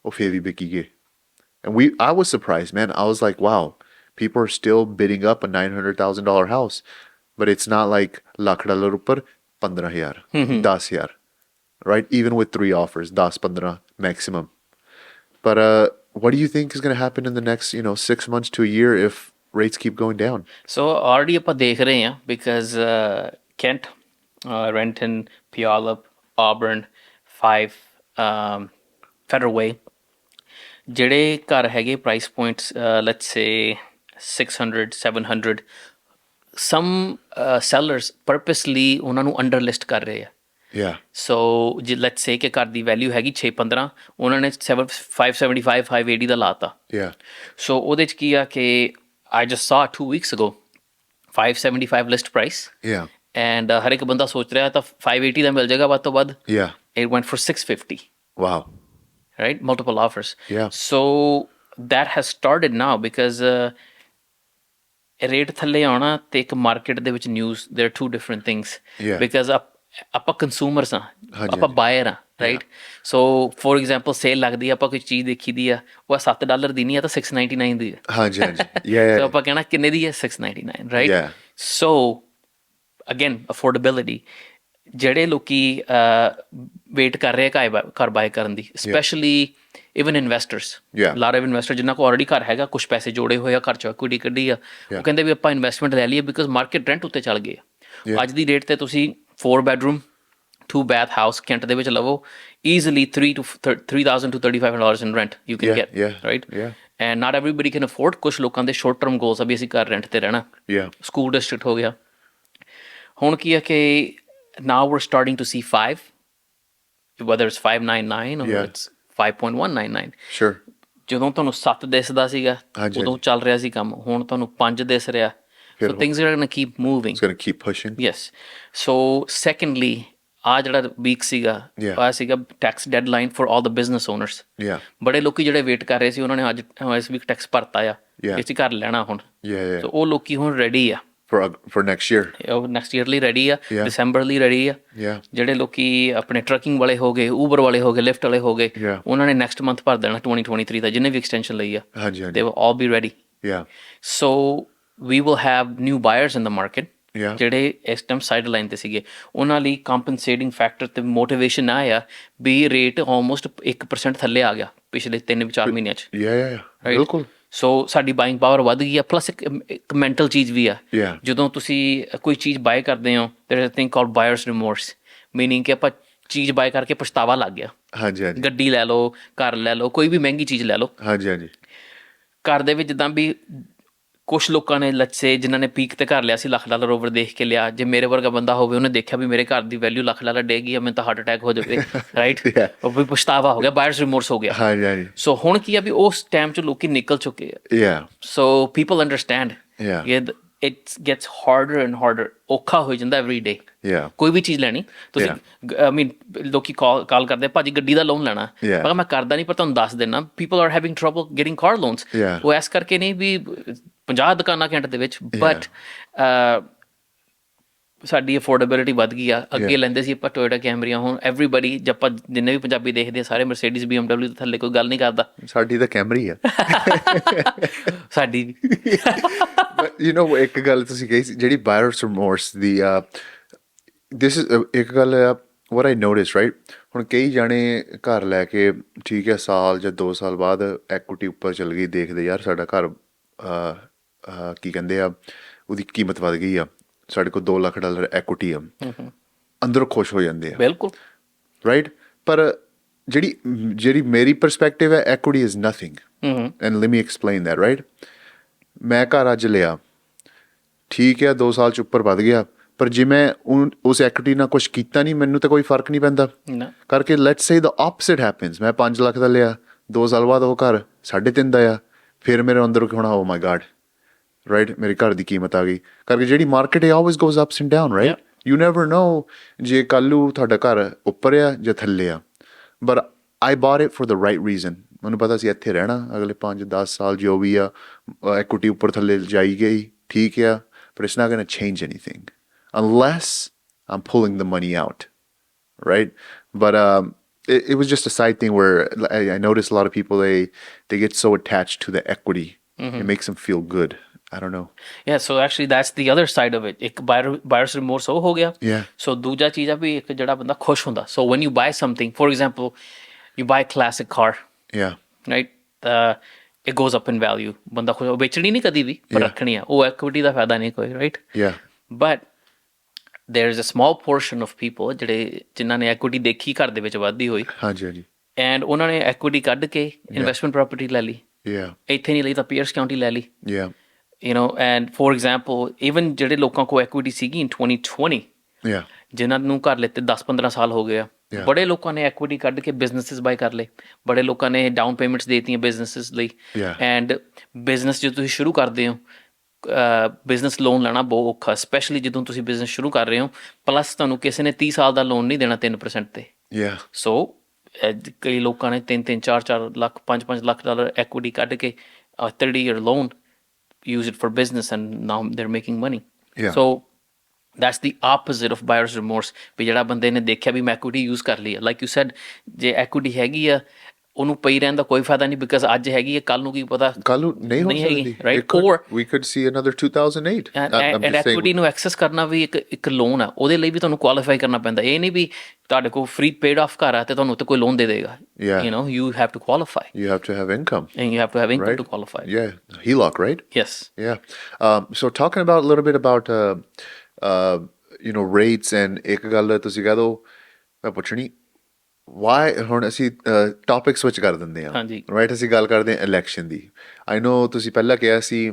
ਉਹ ਫੇਰ ਵੀ ਵਿਕੀ ਗਏ। And I was surprised, man. I was like, wow, people are still bidding up a $900,000 house, but it's not like $1,00,000 ਉੱਪਰ 15,000, 10,000, right? Even with 3 offers, 10-15 maximum. But what do you think is going to happen in the next, 6 months to a year if rates keep going down? So already ਆਪਾਂ ਦੇਖ ਰਹੇ ਹਾਂ because Kent, Renton, Puyallup, Auburn, 5, Federal Way, ਜਿਹੜੇ ਘਰ ਹੈਗੇ price points let's say 600, 700, some sellers purposely ਉਹਨਾਂ ਨੂੰ under list ਕਰ ਰਹੇ ਆ। Yeah. ਸੋ ਜੇ ਲੈਟਸ ਸੇ ਕਿ ਘਰ ਦੀ ਵੈਲਿਊ ਹੈਗੀ 615, ਉਹਨਾਂ ਨੇ 575, 580 ਦਾ ਲਾਤਾ। Yeah. ਸੋ ਉਹਦੇ 'ਚ ਕੀ ਆ ਕਿ I just saw 2 weeks ago 575 list price, Yeah. and ਹਰ ਇੱਕ ਬੰਦਾ ਸੋਚ ਰਿਹਾ ਤਾਂ 580 ਦਾ ਮਿਲ ਜਾਏਗਾ ਵੱਧ ਤੋਂ ਵੱਧ। Yeah. It went for 650, Wow. right? Multiple offers. Yeah. So that has started now because rate ਥੱਲੇ ਆਉਣਾ ਤੇ ਇੱਕ ਮਾਰਕੀਟ ਦੇ ਵਿੱਚ news, there are two different things. Yeah. Because ਆਪਾਂ ਕੰਜ਼ੂਮਰਸ ਹਾਂ, ਹਾਂਜੀ, ਆਪਾਂ ਬਾਇਰ ਹਾਂ, right. So for example sale ਲੱਗਦੀ ਆ, ਆਪਾਂ ਕੋਈ ਚੀਜ਼ ਦੇਖੀ ਦੀ ਆ, ਉਹ $7 ਦੀ ਨਹੀਂ ਆ ਤਾਂ $6.99 ਦੀ ਆ। ਹਾਂਜੀ ਹਾਂਜੀ ਸੋ ਆਪਾਂ ਕਹਿਣਾ ਕਿੰਨੇ ਦੀ ਹੈ, $6.99, ਰਾਈਟ। ਸੋ ਅਗੇਨ ਅਫੋਰਡੇਬਿਲਿਟੀ, ਜਿਹੜੇ ਲੋਕੀ ਵੇਟ ਕਰ ਰਹੇ ਆ ਘਰ ਬਾਏ ਕਰਨ ਦੀ, specially even investors, lot of investor ਜਿਨ੍ਹਾਂ ਕੋਲ ਆਲਰੇਡੀ ਘਰ ਹੈਗਾ, ਕੁਛ ਪੈਸੇ ਜੋੜੇ ਹੋਏ ਆ, ਘਰ 'ਚੋਂ ਇਕੁਇਟੀ ਕੱਢੀ ਆ, ਉਹ ਕਹਿੰਦੇ ਵੀ ਆਪਾਂ ਇਨਵੈਸਟਮੈਂਟ ਲੈ ਲਈਏ ਬਿਕੋਜ਼ ਮਾਰਕੀਟ ਰੈਂਟ ਉੱਤੇ ਚੱਲ ਗਏ ਆ। ਅੱਜ ਦੀ ਡੇਟ 'ਤੇ ਤੁਸੀਂ 4 bedroom 2 bath ਹਾਊਸ ਕੈਂਟ ਦੇ ਵਿੱਚ ਲਵੋ, easily $3,000 to $3,500 in rent you can get, right? And not everybody can afford. ਕੁਛ ਲੋਕਾਂ ਦੇ short term goals ਆ ਵੀ ਅਸੀਂ ਘਰ ਰੈਂਟ ਤੇ ਰਹਿਣਾ, ਸਕੂਲ ਡਿਸਟ੍ਰਿਕਟ ਹੋ ਗਿਆ। ਹੁਣ ਕੀ ਹੈ ਕਿ now we're starting to see 5, whether it's 5.99 or it's 5.199. Sure. ਜਦੋਂ ਤੁਹਾਨੂੰ 7 ਦਿਸਦਾ ਸੀਗਾ ਉਦੋਂ ਚੱਲ ਰਿਹਾ ਸੀ ਕੰਮ, ਹੁਣ ਤੁਹਾਨੂੰ 5 ਦਿਸ ਰਿਹਾ। So things are going to keep moving. It's going to keep pushing. Yes. So secondly, ਆ ਜਿਹੜਾ ਵੀਕ ਸੀਗਾ, ਆ ਸੀਗਾ tax deadline for all the business owners. ਬੜੇ ਲੋਕੀ ਜਿਹੜੇ ਵੇਟ ਕਰ ਰਹੇ ਸੀ ਉਹਨਾਂ ਨੇ ਅੱਜ ਇਸ ਵੀਕ ਟੈਕਸ ਭਰਤਾ ਆ, ਅਸੀਂ ਘਰ ਲੈਣਾ ਹੁਣ। ਸੋ ਉਹ ਲੋਕੀ ਹੁਣ ਰੈਡੀ ਆ for next year. ਉਹ ਨੈਕਸਟ ਈਅਰ ਲਈ ਰੈਡੀ ਆ, ਦਸੰਬਰ ਲਈ ਰੈਡੀ ਆ। ਜਿਹੜੇ ਲੋਕੀ ਆਪਣੇ ਟਰੱਕਿੰਗ ਵਾਲੇ ਹੋ ਗਏ, ਊਬਰ ਵਾਲੇ ਹੋ ਗਏ, ਲਿਫਟ ਵਾਲੇ ਹੋ ਗਏ, ਉਹਨਾਂ ਨੇ ਨੈਕਸਟ ਮੰਥ ਭਰ ਦੇਣਾ 2023 ਦਾ, ਜਿਹਨੇ ਵੀ ਐਕਸਟੈਂਸ਼ਨ ਲਈ ਆ। They will all be ready. So we will have new buyers in the market. ਜਿਹੜੇ ਇਸ ਟਾਈਮ ਸਾਈਡ ਲਾਈਨ ਤੇ ਸੀਗੇ, ਉਹਨਾਂ ਲਈ ਕੰਪਨਸੇਟਿੰਗ ਫੈਕਟਰ ਤੇ ਮੋਟੀਵੇਸ਼ਨ ਆਇਆ ਵੀ ਰੇਟ ਆਲਮੋਸਟ 1% ਥੱਲੇ ਆ ਗਿਆ ਪਿਛਲੇ 3-4 ਮਹੀਨਿਆਂ 'ਚ। ਬਿਲਕੁਲ। ਸੋ ਸਾਡੀ ਬਾਇੰਗ ਪਾਵਰ ਵੱਧ ਗਈ ਆ, ਪਲੱਸ ਇੱਕ ਮੈਂਟਲ ਚੀਜ਼ ਵੀ ਆ। ਜਦੋਂ ਤੁਸੀਂ ਕੋਈ ਚੀਜ਼ ਬਾਏ ਕਰਦੇ ਹੋ, there is a thing called buyer's remorse, meaning ਕਿ ਆਪਾਂ ਚੀਜ਼ ਬਾਏ ਕਰਕੇ ਪਛਤਾਵਾ ਲੱਗ ਗਿਆ। ਗੱਡੀ ਲੈ ਲਓ, ਘਰ ਲੈ ਲਓ, ਕੋਈ ਵੀ ਮਹਿੰਗੀ ਚੀਜ਼ ਲੈ ਲਓ। ਘਰ ਦੇ ਵਿੱਚ ਜਿੱਦਾਂ ਵੀ ਕੁਛ ਲੋਕਾਂ ਨੇ ਲੱਛੇ ਜਿਨ੍ਹਾਂ ਨੇ ਪੀਕ ਤੇ ਘਰ ਲਿਆ ਸੀ, $1,00,000 ਓਵਰ ਦੇਖ ਕੇ ਲਿਆ। ਜੇ ਮੇਰੇ ਵਰਗਾ ਬੰਦਾ ਹੋਵੇ, ਉਹਨੇ ਦੇਖਿਆ ਵੀ ਮੇਰੇ ਘਰ ਦੀ ਵੈਲਿਊ $1,00,000 ਡੇਗੀ ਆ, ਮੈਨੂੰ ਤਾਂ ਹਾਰਟ ਅਟੈਕ ਹੋ ਜਾਵੇ, ਰਾਈਟ। ਉਹ ਵੀ ਪਛਤਾਵਾ ਹੋ ਗਿਆ, ਬਾਇਰਸ ਰਿਮੋਰਸ ਹੋ ਗਿਆ। ਸੋ ਹੁਣ ਕੀ ਆ ਵੀ ਉਸ ਟਾਈਮ 'ਚ ਲੋਕੀ ਨਿਕਲ ਚੁੱਕੇ ਆ। So people understand it gets harder and harder, ਔਖਾ ਹੋ ਜਾਂਦਾ every day। ਕੋਈ ਵੀ ਚੀਜ਼ ਲੈਣੀ ਤੁਸੀਂ, I mean ਲੋਕੀ ਕਾਲ ਕਰਦੇ ਭਾਜੀ ਗੱਡੀ ਦਾ ਲੋਨ ਲੈਣਾ, ਪਰ ਮੈਂ ਕਰਦਾ ਨਹੀਂ, ਪਰ ਤੁਹਾਨੂੰ ਦੱਸ ਦਿੰਦਾ people are having trouble getting car loans। ਉਹ ਇਸ ਕਰਕੇ ਨਹੀਂ ਵੀ 50 ਦੁਕਾਨਾਂ ਕੈਂਟ ਦੇ ਵਿੱਚ, ਬਟ ਸਾਡੀ ਅਫੋਰਡੇਬਿਲਿਟੀ ਵੱਧ ਗਈ ਆ। ਅੱਗੇ ਲੈਂਦੇ ਸੀ ਆਪਾਂ ਟੋਇਟਾ ਕੈਮਰੀਆਂ, ਹੁਣ ਐਵਰੀਬਡੀ, ਆਪਾਂ ਜਿੰਨੇ ਵੀ ਪੰਜਾਬੀ ਦੇਖਦੇ ਆ ਸਾਰੇ ਮਰਸੀਡੀਜ਼ BMW ਦੇ ਥੱਲੇ ਕੋਈ ਗੱਲ ਨਹੀਂ ਕਰਦਾ। ਸਾਡੀ ਤਾਂ ਕੈਮਰੀ ਆ ਸਾਡੀ ਵੀ। You know, ਇੱਕ ਗੱਲ ਤੁਸੀਂ ਕਹੀ ਸੀ ਜਿਹੜੀ ਬਾਇਰਸ ਰਿਮੋਰਸ ਦੀ ਆ, ਦਿਸ ਇਜ਼ ਇੱਕ ਗੱਲ ਆ what I noticed, right? ਹੁਣ ਕਈ ਜਾਣੇ ਘਰ ਲੈ ਕੇ ਠੀਕ ਹੈ, ਸਾਲ ਜਾਂ 2 ਸਾਲ ਬਾਅਦ ਐਕੁਇਟੀ ਉੱਪਰ ਚੱਲ ਗਈ, ਦੇਖਦੇ ਯਾਰ ਸਾਡਾ ਘਰ ਕੀ ਕਹਿੰਦੇ ਆ, ਉਹਦੀ ਕੀਮਤ ਵੱਧ ਗਈ ਆ, ਸਾਡੇ ਕੋਲ $2 ਲੱਖ ਐਕੁਇਟੀ ਆ, ਅੰਦਰੋਂ ਖੁਸ਼ ਹੋ ਜਾਂਦੇ ਆ। ਬਿਲਕੁਲ ਰਾਈਟ। ਪਰ ਜਿਹੜੀ ਮੇਰੀ ਪਰਸਪੈਕਟਿਵ ਹੈ, equity is nothing, and let me explain that, right. ਮੈਂ ਘਰ ਅੱਜ ਲਿਆ, ਠੀਕ ਹੈ, 2 ਸਾਲ 'ਚ ਉੱਪਰ ਵੱਧ ਗਿਆ, ਪਰ ਜੇ ਮੈਂ ਉਸ ਐਕੁਇਟੀ ਨਾਲ ਕੁਛ ਕੀਤਾ ਨਹੀਂ, ਮੈਨੂੰ ਤਾਂ ਕੋਈ ਫਰਕ ਨਹੀਂ ਪੈਂਦਾ ਕਰਕੇ। Let's say the opposite happens, ਮੈਂ 5 ਲੱਖ ਦਾ ਲਿਆ, 2 ਸਾਲ ਬਾਅਦ ਉਹ ਘਰ 3.5 ਦਾ ਆ, ਫਿਰ ਮੇਰੇ ਅੰਦਰ ਹੋਣਾ ਓ ਮਾਈ ਗਾਡ, ਰਾਈਟ, ਮੇਰੇ ਘਰ ਦੀ ਕੀਮਤ ਆ ਗਈ ਕਰਕੇ। ਜਿਹੜੀ ਮਾਰਕੀਟ ਹੈ always goes ups and down, right. You never know ਜੇ ਕੱਲ੍ਹ ਨੂੰ ਤੁਹਾਡਾ ਘਰ ਉੱਪਰ ਆ ਜਾਂ ਥੱਲੇ ਆ। But I bought it for the right reason. ਮੈਨੂੰ ਪਤਾ ਸੀ ਇੱਥੇ ਰਹਿਣਾ ਅਗਲੇ 5-10 ਸਾਲ, ਜੋ ਵੀ ਆ ਐਕੁਇਟੀ ਉੱਪਰ ਥੱਲੇ ਜਾਈ ਗਈ, ਠੀਕ ਆ, but it's not going to change anything unless I'm pulling the money out, right? But it was just a side thing where I noticed a lot of people, they get so attached to the equity. It makes them feel good. I don't know. Yeah, so actually that's the other side of it. ਇੱਕ buyer's remorse ਹੋ ਗਿਆ। So ਦੂਜਾ ਚੀਜ਼ ਆ ਵੀ ਇੱਕ ਜਿਹੜਾ ਬੰਦਾ ਖੁਸ਼ ਹੁੰਦਾ। So when you buy something, for example, you buy a classic car, right? It goes up in value. ਬੰਦਾ ਖੁਸ਼, ਵੇਚਣੀ ਨਹੀਂ ਕਦੀ ਵੀ, ਪਰ ਰੱਖਣੀ ਆ, ਉਹ ਐਕੁਇਟੀ ਦਾ ਫਾਇਦਾ ਨਹੀਂ ਕੋਈ, right. But there is a small portion of people ਜਿਨ੍ਹਾਂ ਨੇ ਐਕੁਇਟੀ ਦੇਖੀ ਘਰ ਦੇ ਵਿੱਚ ਵੱਧਦੀ ਹੋਈ, ਐਂਡ ਉਹਨਾਂ ਨੇ ਐਕੁਇਟੀ ਕੱਢ ਕੇ ਇਨਵੈਸਟਮੈਂਟ ਪ੍ਰੋਪਰਟੀ ਲੈ ਲਈ, ਇੱਥੇ ਨਹੀਂ ਲਈ ਤਾਂ ਪੀਅਰਸ ਕਾਉਂਟੀ ਲੈ ਲਈ, you know। and for example, even ਜਿਹੜੇ ਲੋਕਾਂ ਕੋਲ ਐਕੁਇਟੀ ਸੀਗੀ in 2020, ਜਿਨ੍ਹਾਂ ਨੂੰ ਘਰ ਲਿੱਤੇ 10-15 ਸਾਲ ਹੋ ਗਏ ਆ, ਬੜੇ ਲੋਕਾਂ ਨੇ ਐਕੁਇਟੀ ਕੱਢ ਕੇ ਬਿਜ਼ਨਸਿਸ ਬਾਏ ਕਰ ਲਏ, ਬੜੇ ਲੋਕਾਂ ਨੇ ਡਾਊਨ ਪੇਮੈਂਟਸ ਦੇ ਦਿੱਤੀਆਂ ਬਿਜ਼ਨਸਿਸ ਲਈ। ਐਂਡ ਬਿਜ਼ਨਸ ਜਦੋਂ ਤੁਸੀਂ ਸ਼ੁਰੂ ਕਰਦੇ ਹੋ, ਬਿਜ਼ਨਸ ਲੋਨ ਲੈਣਾ ਬਹੁਤ ਔਖਾ, ਸਪੈਸ਼ਲੀ ਜਦੋਂ ਤੁਸੀਂ ਬਿਜ਼ਨਸ ਸ਼ੁਰੂ ਕਰ ਰਹੇ ਹੋ, ਪਲੱਸ ਤੁਹਾਨੂੰ ਕਿਸੇ ਨੇ 30 ਸਾਲ ਦਾ ਲੋਨ ਨਹੀਂ ਦੇਣਾ 3% ਤੇ। ਸੋ ਕਈ ਲੋਕਾਂ ਨੇ 3-3, 4-4 ਲੱਖ, $5-5 ਲੱਖ ਐਕੁਇਟੀ ਕੱਢ ਕੇ 30-year loan, use it for business, and now they're making money. So That's the opposite of buyer's remorse ਵੀ ਜਿਹੜਾ ਬੰਦੇ ਨੇ ਦੇਖਿਆ ਵੀ ਮੈਂ equity use ਕਰ ਲਈ ਆ ਲਾਈਕ ਯੂ ਸੈਡ ਜੇ equity ਹੈਗੀ ਆ ਉਹਨੂੰ ਪਈ ਰਹਿਣ ਦਾ ਕੋਈ ਫਾਇਦਾ ਨਹੀਂ ਬਿਕਾਜ਼ ਅੱਜ ਹੈਗੀ ਹੈ ਕੱਲ ਨੂੰ ਕੀ ਪਤਾ ਕੱਲ ਨੂੰ ਨਹੀਂ ਹੋ ਹੈਗੀ ਸਕਦੀ ਰਾਈਟ ਔਰ we could see another 2008 and equity ਨੂੰ ਐਕਸੈਸ ਕਰਨਾ ਵੀ ਇੱਕ ਲੋਨ ਆ ਉਹਦੇ ਲਈ ਵੀ ਤੁਹਾਨੂੰ ਕੁਆਲੀਫਾਈ ਕਰਨਾ ਪੈਂਦਾ ਇਹ ਨਹੀਂ ਵੀ ਤੁਹਾਡੇ ਕੋਲ ਫ੍ਰੀ ਪੇਡ ਆਫ ਘਰ ਆ ਤੇ ਤੁਹਾਨੂੰ ਉੱਤੇ ਕੋਈ ਲੋਨ ਦੇ ਦੇਗਾ you know you have to qualify you have to have income and you have to have income to qualify HELOC right yes so talking about a little bit about rates and ਇੱਕ ਗੱਲ ਤੁਸੀਂ ਕਹਿ ਦੋ ਮੈਂ ਪੁੱਛਣੀ why ਹੁਣ ਅਸੀਂ topic switch ਕਰ ਦਿੰਦੇ ਹਾਂ ਹਾਂਜੀ ਰਾਈਟ ਅਸੀਂ ਗੱਲ ਕਰਦੇ ਹਾਂ ਇਲੈਕਸ਼ਨ ਦੀ ਆਈ ਨੋ ਤੁਸੀਂ ਪਹਿਲਾਂ ਕਿਹਾ ਸੀ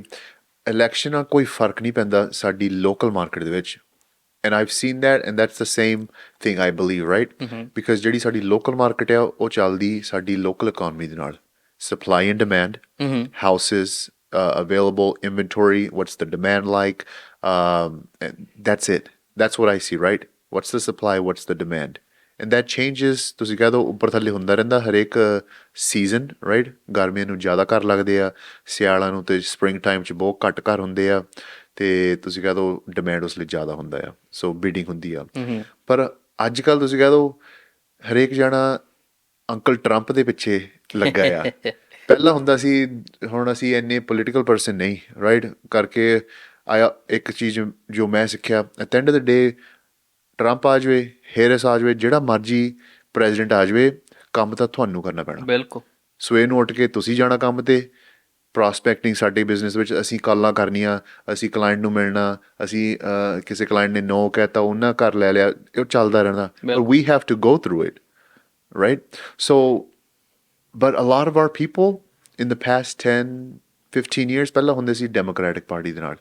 ਇਲੈਕਸ਼ਨ ਨਾਲ ਕੋਈ ਫਰਕ ਨਹੀਂ ਪੈਂਦਾ ਸਾਡੀ ਲੋਕਲ ਮਾਰਕੀਟ ਦੇ ਵਿੱਚ and I've seen that and that's the same thing I believe right because ਜਿਹੜੀ ਸਾਡੀ ਲੋਕਲ ਮਾਰਕੀਟ ਆ ਉਹ ਚੱਲਦੀ ਸਾਡੀ ਲੋਕਲ ਇਕਨੋਮੀ ਦੇ ਨਾਲ supply and demand houses available inventory what's the demand like and that's it that's what I see right what's the supply what's the demand and that changes ਤੁਸੀਂ ਕਹਿ ਦਿਓ ਉੱਪਰ ਥੱਲੇ ਹੁੰਦਾ ਰਹਿੰਦਾ ਹਰੇਕ ਸੀਜ਼ਨ ਰਾਈਟ ਗਰਮੀਆਂ ਨੂੰ ਜ਼ਿਆਦਾ ਘਰ ਲੱਗਦੇ ਆ ਸਿਆਲਾਂ ਨੂੰ ਤੇ ਸਪਰਿੰਗ ਟਾਈਮ 'ਚ ਬਹੁਤ ਘੱਟ ਘਰ ਹੁੰਦੇ ਆ ਤੇ ਤੁਸੀਂ ਕਹਿ ਦਿਓ ਡਿਮਾਂਡ ਉਸ ਲਈ ਜ਼ਿਆਦਾ ਹੁੰਦਾ ਆ ਸੋ ਬਿਡਿੰਗ ਹੁੰਦੀ ਆ ਪਰ ਅੱਜ ਕੱਲ੍ਹ ਤੁਸੀਂ ਕਹਿ ਦਿਓ ਹਰੇਕ ਜਾਣਾ ਅੰਕਲ ਟਰੰਪ ਦੇ ਪਿੱਛੇ ਲੱਗਾ ਆ ਪਹਿਲਾਂ ਹੁੰਦਾ ਸੀ ਹੁਣ ਅਸੀਂ ਇੰਨੇ ਪੋਲੀਟੀਕਲ ਪਰਸਨ ਨਹੀਂ ਰਾਈਟ ਕਰਕੇ ਆਇਆ ਇੱਕ ਚੀਜ਼ ਜੋ ਮੈਂ ਸਿੱਖਿਆ at end of the day Trump ਆ ਜਾਵੇ ਹੈਰਿਸ ਆ ਜਾਵੇ ਜਿਹੜਾ ਮਰਜ਼ੀ ਪ੍ਰੈਜ਼ੀਡੈਂਟ ਆ ਜਾਵੇ ਕੰਮ ਤਾਂ ਤੁਹਾਨੂੰ ਕਰਨਾ ਪੈਣਾ ਬਿਲਕੁਲ ਸਵੇਰ ਨੂੰ ਉੱਠ ਕੇ ਤੁਸੀਂ ਜਾਣਾ ਕੰਮ ਤੇ ਪ੍ਰੋਸਪੈਕਟਿੰਗ ਸਾਡੇ ਬਿਜ਼ਨਸ ਵਿੱਚ ਅਸੀਂ ਕਾਲਾਂ ਕਰਨੀਆਂ ਅਸੀਂ ਕਲਾਇੰਟ ਨੂੰ ਮਿਲਣਾ ਅਸੀਂ ਕਿਸੇ ਕਲਾਇੰਟ ਨੇ ਨੋ ਕਹਿਤਾ ਉਹਨਾਂ ਘਰ ਲੈ ਲਿਆ ਉਹ ਚੱਲਦਾ ਰਹਿੰਦਾ ਵੀ have to go through it right so but a lot of our people in the past 10-15 years ਪਹਿਲਾਂ ਹੁੰਦੇ ਸੀ ਡੈਮੋਕ੍ਰੈਟਿਕ ਪਾਰਟੀ ਦੇ ਨਾਲ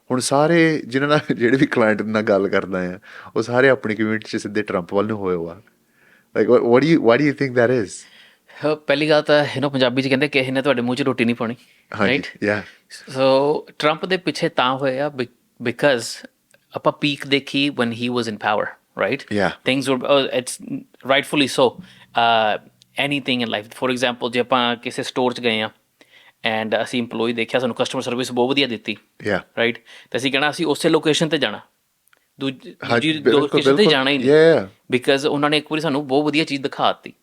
ਹੁਣ ਸਾਰੇ ਜਿਨ੍ਹਾਂ ਨਾਲ ਜਿਹੜੇ ਵੀ ਕਲਾਇੰਟ ਨਾਲ ਗੱਲ ਕਰਦਾ ਆ ਉਹ ਸਾਰੇ ਆਪਣੀ ਕਮਿਊਨਿਟੀ 'ਚ ਸਿੱਧੇ ਟਰੰਪ ਵੱਲ ਨੂੰ ਹੋਏ ਆ like why do you think that is ਪਹਿਲੀ ਗੱਲ ਤਾਂ ਪੰਜਾਬੀ 'ਚ ਕਹਿੰਦੇ ਕਿਸੇ ਨੇ ਤੁਹਾਡੇ ਮੂੰਹ 'ਚ ਰੋਟੀ ਨਹੀਂ ਪਾਉਣੀ ਰਾਈਟ ਸੋ ਟਰੰਪ ਦੇ ਪਿੱਛੇ ਤਾਂ ਹੋਏ ਆ ਬਿਕਾਜ਼ ਆਪਾਂ ਪੀਕ ਦੇਖੀ when he was in power right things were it's rightfully so anything in life for example ਜੇ ਆਪਾਂ ਕਿਸੇ ਸਟੋਰ 'ਚ ਗਏ ਆ ਐਂਡ ਅਸੀਂ ਇੰਪਲੋਈ ਦੇਖਿਆ ਸਾਨੂੰ ਕਸਟਮਰ ਸਰਵਿਸ ਬਹੁਤ ਵਧੀਆ ਦਿੱਤੀ ਰਾਈਟ ਤੇ ਅਸੀਂ ਕਹਿਣਾ ਅਸੀਂ ਉਸੇ ਲੋਕੇਸ਼ਨ ਤੇ ਜਾਣਾ ਦੂਜੀ ਲੋਕੇਸ਼ਨ ਤੇ ਜਾਣਾ ਹੀ ਨਹੀਂ ਬਿਕਾਜ਼ ਉਹਨਾਂ ਨੇ ਇੱਕ ਵਾਰੀ ਸਾਨੂੰ ਬਹੁਤ ਵਧੀਆ ਚੀਜ਼ ਦਿਖਾ ਦਿੱਤੀ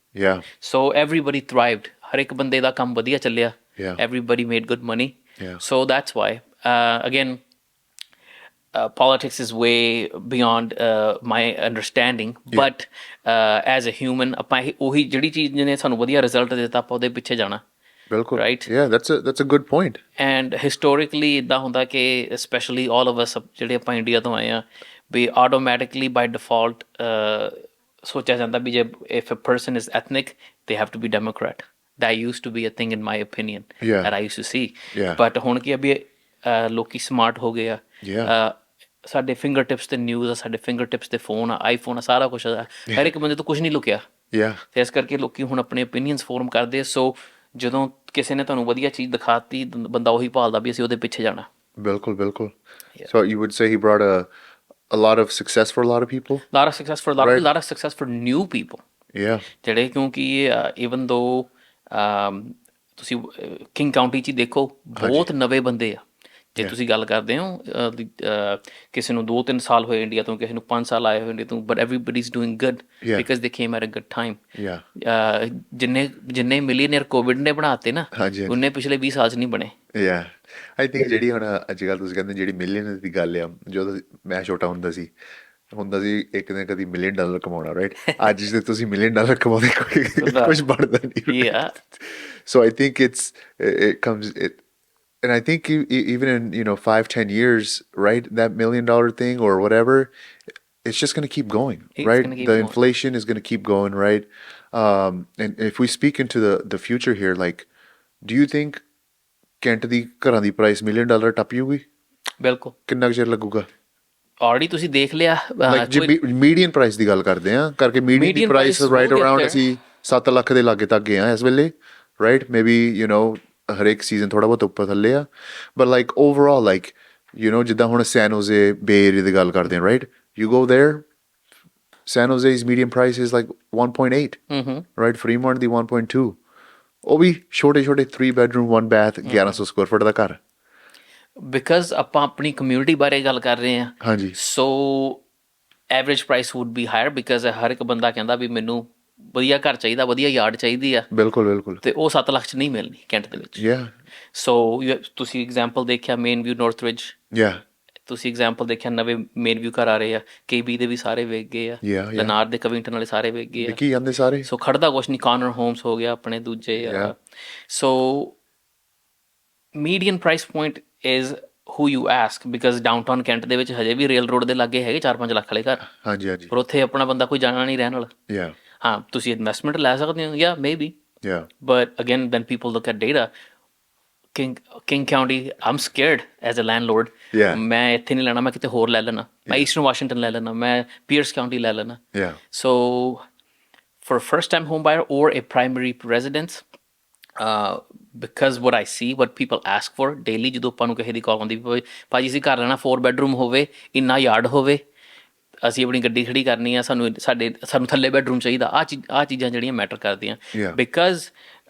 ਸੋ ਐਵਰੀਬਡੀ ਥ੍ਰਾਈਵਡ ਹਰ ਇੱਕ ਬੰਦੇ ਦਾ ਕੰਮ ਵਧੀਆ ਚੱਲਿਆ everybody made good money so that's why again politics is way beyond my understanding but as a human ਆਪਾਂ ਉਹੀ ਜਿਹੜੀ ਚੀਜ਼ ਨੇ ਸਾਨੂੰ ਵਧੀਆ ਰਿਜ਼ਲਟ ਦਿੱਤਾ ਆਪਾਂ ਉਹਦੇ ਪਿੱਛੇ ਜਾਣਾ ਬਿਲਕੁਲ right that's a good point and historically ਇੱਦਾਂ ਹੁੰਦਾ ਕਿ especially all of us ਜਿਹੜੇ ਆਪਾਂ ਇੰਡੀਆ ਤੋਂ ਆਏ ਆ ਵੀ automatically by default ਸੋਚਿਆ ਜਾਂਦਾ ਵੀ ਜੇ if a person is ethnic they have to be Democrat that used to be a thing in my opinion that I used to see but ਹੁਣ ਕੀ ਆ ਵੀ ਲੋਕੀ ਸਮਾਰਟ ਹੋ ਗਏ ਆ ਸਾਡੇ ਫਿੰਗਰ ਟਿਪਸ ਤੇ ਨਿਊਜ਼ ਆ ਸਾਡੇ ਫਿੰਗਰ ਟਿਪਸ ਤੇ ਫੋਨ ਆ ਆਈਫੋਨ ਆ ਸਾਰਾ ਕੁਛ ਆ ਹਰ ਇੱਕ ਬੰਦੇ ਤੋਂ ਕੁਛ ਨਹੀਂ ਲੁਕਿਆ ਤੇ ਇਸ ਕਰਕੇ ਲੋਕੀ ਹੁਣ ਆਪਣੇ ਓਪੀਨੀਅਨਸ ਫੋਰਮ ਕਰਦੇ ਸੋ ਜਦੋਂ ਕਿਸੇ ਨੇ ਤੁਹਾਨੂੰ ਵਧੀਆ ਚੀਜ਼ ਦਿਖਾਤੀ ਬੰਦਾ ਉਹੀ ਭਾਲਦਾ ਵੀ ਅਸੀਂ ਉਹਦੇ ਪਿੱਛੇ ਜਾਣਾ ਬਿਲਕੁਲ so you would say he brought a lot of success for a lot of people lot of success for new people ਜਿਹੜੇ ਕਿਉਂਕਿ even though ਤੁਸੀਂ ਕਿੰਗ ਕਾਉਂਟੀ 'ਚ ਦੇਖੋ ਬਹੁਤ ਨਵੇਂ ਬੰਦੇ ਆ ਜੇ ਤੁਸੀਂ ਗੱਲ ਕਰਦੇ ਹੋ ਕਿਸੇ ਨੂੰ 2-3 ਸਾਲ ਹੋਏ ਇੰਡੀਆ ਤੋਂ ਕਿਸੇ ਨੂੰ 5 ਸਾਲ ਆਏ ਹੋਏ ਇੰਡੀਆ ਤੋਂ but everybody is doing good because they came at a good time ਜਿੰਨੇ ਮਿਲੀਅਨਰ ਕੋਵਿਡ ਨੇ ਬਣਾਤੇ ਨਾ ਉਹਨੇ ਪਿਛਲੇ 20 ਸਾਲ 'ਚ ਨਹੀਂ ਬਣੇ ਆਈ ਥਿੰਕ ਜਿਹੜੀ ਹੁਣ ਅੱਜ ਕੱਲ੍ਹ ਤੁਸੀਂ ਕਹਿੰਦੇ ਜਿਹੜੀ ਮਿਲੀਅਨਰ ਦੀ ਗੱਲ ਆ ਜਦੋਂ ਮੈਂ ਛੋਟਾ ਹੁੰਦਾ ਸੀ ਇੱਕ ਦਿਨ ਕਦੀ $1 ਮਿਲੀਅਨ ਕਮਾਉਣਾ ਰਾਈਟ ਅੱਜ ਜੇ ਤੁਸੀਂ $1 ਮਿਲੀਅਨ ਕਮਾਉਂਦੇ ਕੁਝ ਬਣਦਾ ਨਹੀਂ so I think it comes and I think even in 5-10 years right that $1 million thing or whatever it's just going to keep going right the inflation is going to keep going right and if we speak into the future here like do you think Kent ਦੀ ਘਰਾਂ ਦੀ price $1 million ਟੱਪ ਜੂਗੀ ਬਿਲਕੁਲ ਕਿੰਨਾ ਕੁ ਚਿਰ ਲੱਗੂਗਾ already ਤੁਸੀਂ ਦੇਖ ਲਿਆ ਜੇ ਮੀਡੀਅਨ ਪ੍ਰਾਈਸ ਦੀ ਗੱਲ ਕਰਦੇ ਆ ਕਰਕੇ ਮੀਡੀਅਨ ਦੀ ਪ੍ਰਾਈਸ ਰਾਈਟ ਅਰਾਊਂਡ ਅਸੀਂ 7 ਲੱਖ ਦੇ ਲਾਗੇ ਤੱਕ ਗਏ ਆ ਇਸ ਵੇਲੇ ਰਾਈਟ ਮੇਬੀ ਹਰੇਕ ਸੀਜ਼ਨ ਥੋੜ੍ਹਾ ਬਹੁਤ ਉੱਪਰ ਥੱਲੇ ਆ ਬਟ ਲਾਈਕ ਓਵਰਆਲ ਲਾਈਕ ਜਿੱਦਾਂ ਹੁਣ ਸੈਨ ਹੋਜ਼ੇ ਬੇ ਏਰੀਆ ਦੀ ਗੱਲ ਕਰਦੇ ਹਾਂ right you go there San Jose's median price is like 1.8 right Fremont ਦੀ 1.2 ਉਹ ਵੀ ਛੋਟੇ 3 bedroom 1 bath 1100 ਸਕੁਅਰ ਫੁੱਟ ਦਾ ਘਰ ਬਿਕਾਜ਼ ਆਪਾਂ ਆਪਣੀ ਕਮਿਊਨਿਟੀ ਬਾਰੇ ਗੱਲ ਕਰ ਰਹੇ ਹਾਂ ਹਾਂਜੀ so average price would be higher because ਹਰ ਇੱਕ ਬੰਦਾ ਕਹਿੰਦਾ ਵੀ ਮੈਨੂੰ ਵਧੀਆ ਘਰ ਚਾਹੀਦਾ ਵਧੀਆ ਯਾਰਡ ਚਾਹੀਦੀ ਆ ਬਿਲਕੁਲ ਬਿਲਕੁਲ ਤੇ ਉਹ 7 ਲੱਖ 'ਚ ਨਹੀਂ ਮਿਲਣੀ ਕੈਂਟ ਦੇ ਵਿੱਚ ਯਾ ਸੋ ਤੁਸੀਂ ਐਗਜ਼ਾਮਪਲ ਦੇਖਿਆ ਮੇਨ ਵਿਊ ਨਾਰਥਰਿਜ ਯਾ ਤੁਸੀਂ ਐਗਜ਼ਾਮਪਲ ਦੇਖਿਆ ਨਵੇਂ ਮੇਨ ਵਿਊ ਘਰ ਆ ਰਹੇ ਆ KB ਦੇ ਵੀ ਸਾਰੇ ਵਿਕ ਗਏ ਆ ਯਾ ਯਾ ਲਨਾਰ ਦੇ ਕਵਿੰਗਟਨ ਵਾਲੇ ਸਾਰੇ ਵਿਕ ਗਏ ਆ ਵਿਕੀ ਜਾਂਦੇ ਸਾਰੇ ਸੋ ਖੜਦਾ ਕੁਛ ਨਹੀਂ ਕਾਰਨਰ ਹੋਮਸ ਹੋ ਗਿਆ ਆਪਣੇ ਦੂਜੇ Yeah. So median price point is who you ask because downtown cantt ਦੇ ਵਿੱਚ ਹਜੇ ਵੀ ਰੇਲ ਰੋਡ ਦੇ ਲਾਗੇ ਹੈਗੇ 4-5 ਲੱਖ ਵਾਲੇ ਘਰ ਹਾਂਜੀ ਹਾਂਜੀ ਪਰ ਉੱਥੇ ਆਪਣਾ ਬੰਦਾ ਕੋਈ ਜਾਣਾ ਨਹੀਂ ਰਹਿਣ ਵਾਲਾ ਯਾ ਹਾਂ ਤੁਸੀਂ ਇਨਵੈਸਟਮੈਂਟ ਲੈ ਸਕਦੇ ਹੋ ਜਾਂ ਮੇਬੀ ਯਾ but again then people look at data King County I'm scared as a landlord Yeah. ਮੈਂ ਇੱਥੇ ਨਹੀਂ ਲੈਣਾ ਮੈਂ ਕਿਤੇ ਹੋਰ ਲੈ ਲੈਣਾ ਮੈਂ ਈਸਟਰਨ ਵਾਸ਼ਿੰਗਟਨ ਲੈ ਲੈਣਾ ਮੈਂ ਪੀਅਰਸ ਕਾਉਂਟੀ ਲੈ ਲੈਣਾ ਯਾ so for a first time home buyer or a primary residence because what I see what people ask for daily ਜਦੋਂ ਆਪਾਂ ਨੂੰ ਕਿਸੇ ਦੀ ਕਾਲ ਆਉਂਦੀ ਵੀ ਭਾਜੀ ਅਸੀਂ ਘਰ ਲੈਣਾ 4 ਬੈਡਰੂਮ ਹੋਵੇ ਇੰਨਾ ਯਾਰਡ ਹੋਵੇ ਅਸੀਂ ਆਪਣੀ ਗੱਡੀ ਖੜੀ ਕਰਨੀ ਆ ਸਾਨੂੰ ਥੱਲੇ ਬੈਡਰੂਮ ਚਾਹੀਦਾ ਆਹ ਚੀਜ਼ਾਂ ਜਿਹੜੀਆਂ ਮੈਟਰ ਕਰਦੀਆਂ Yeah. ਬਿਕਾਜ਼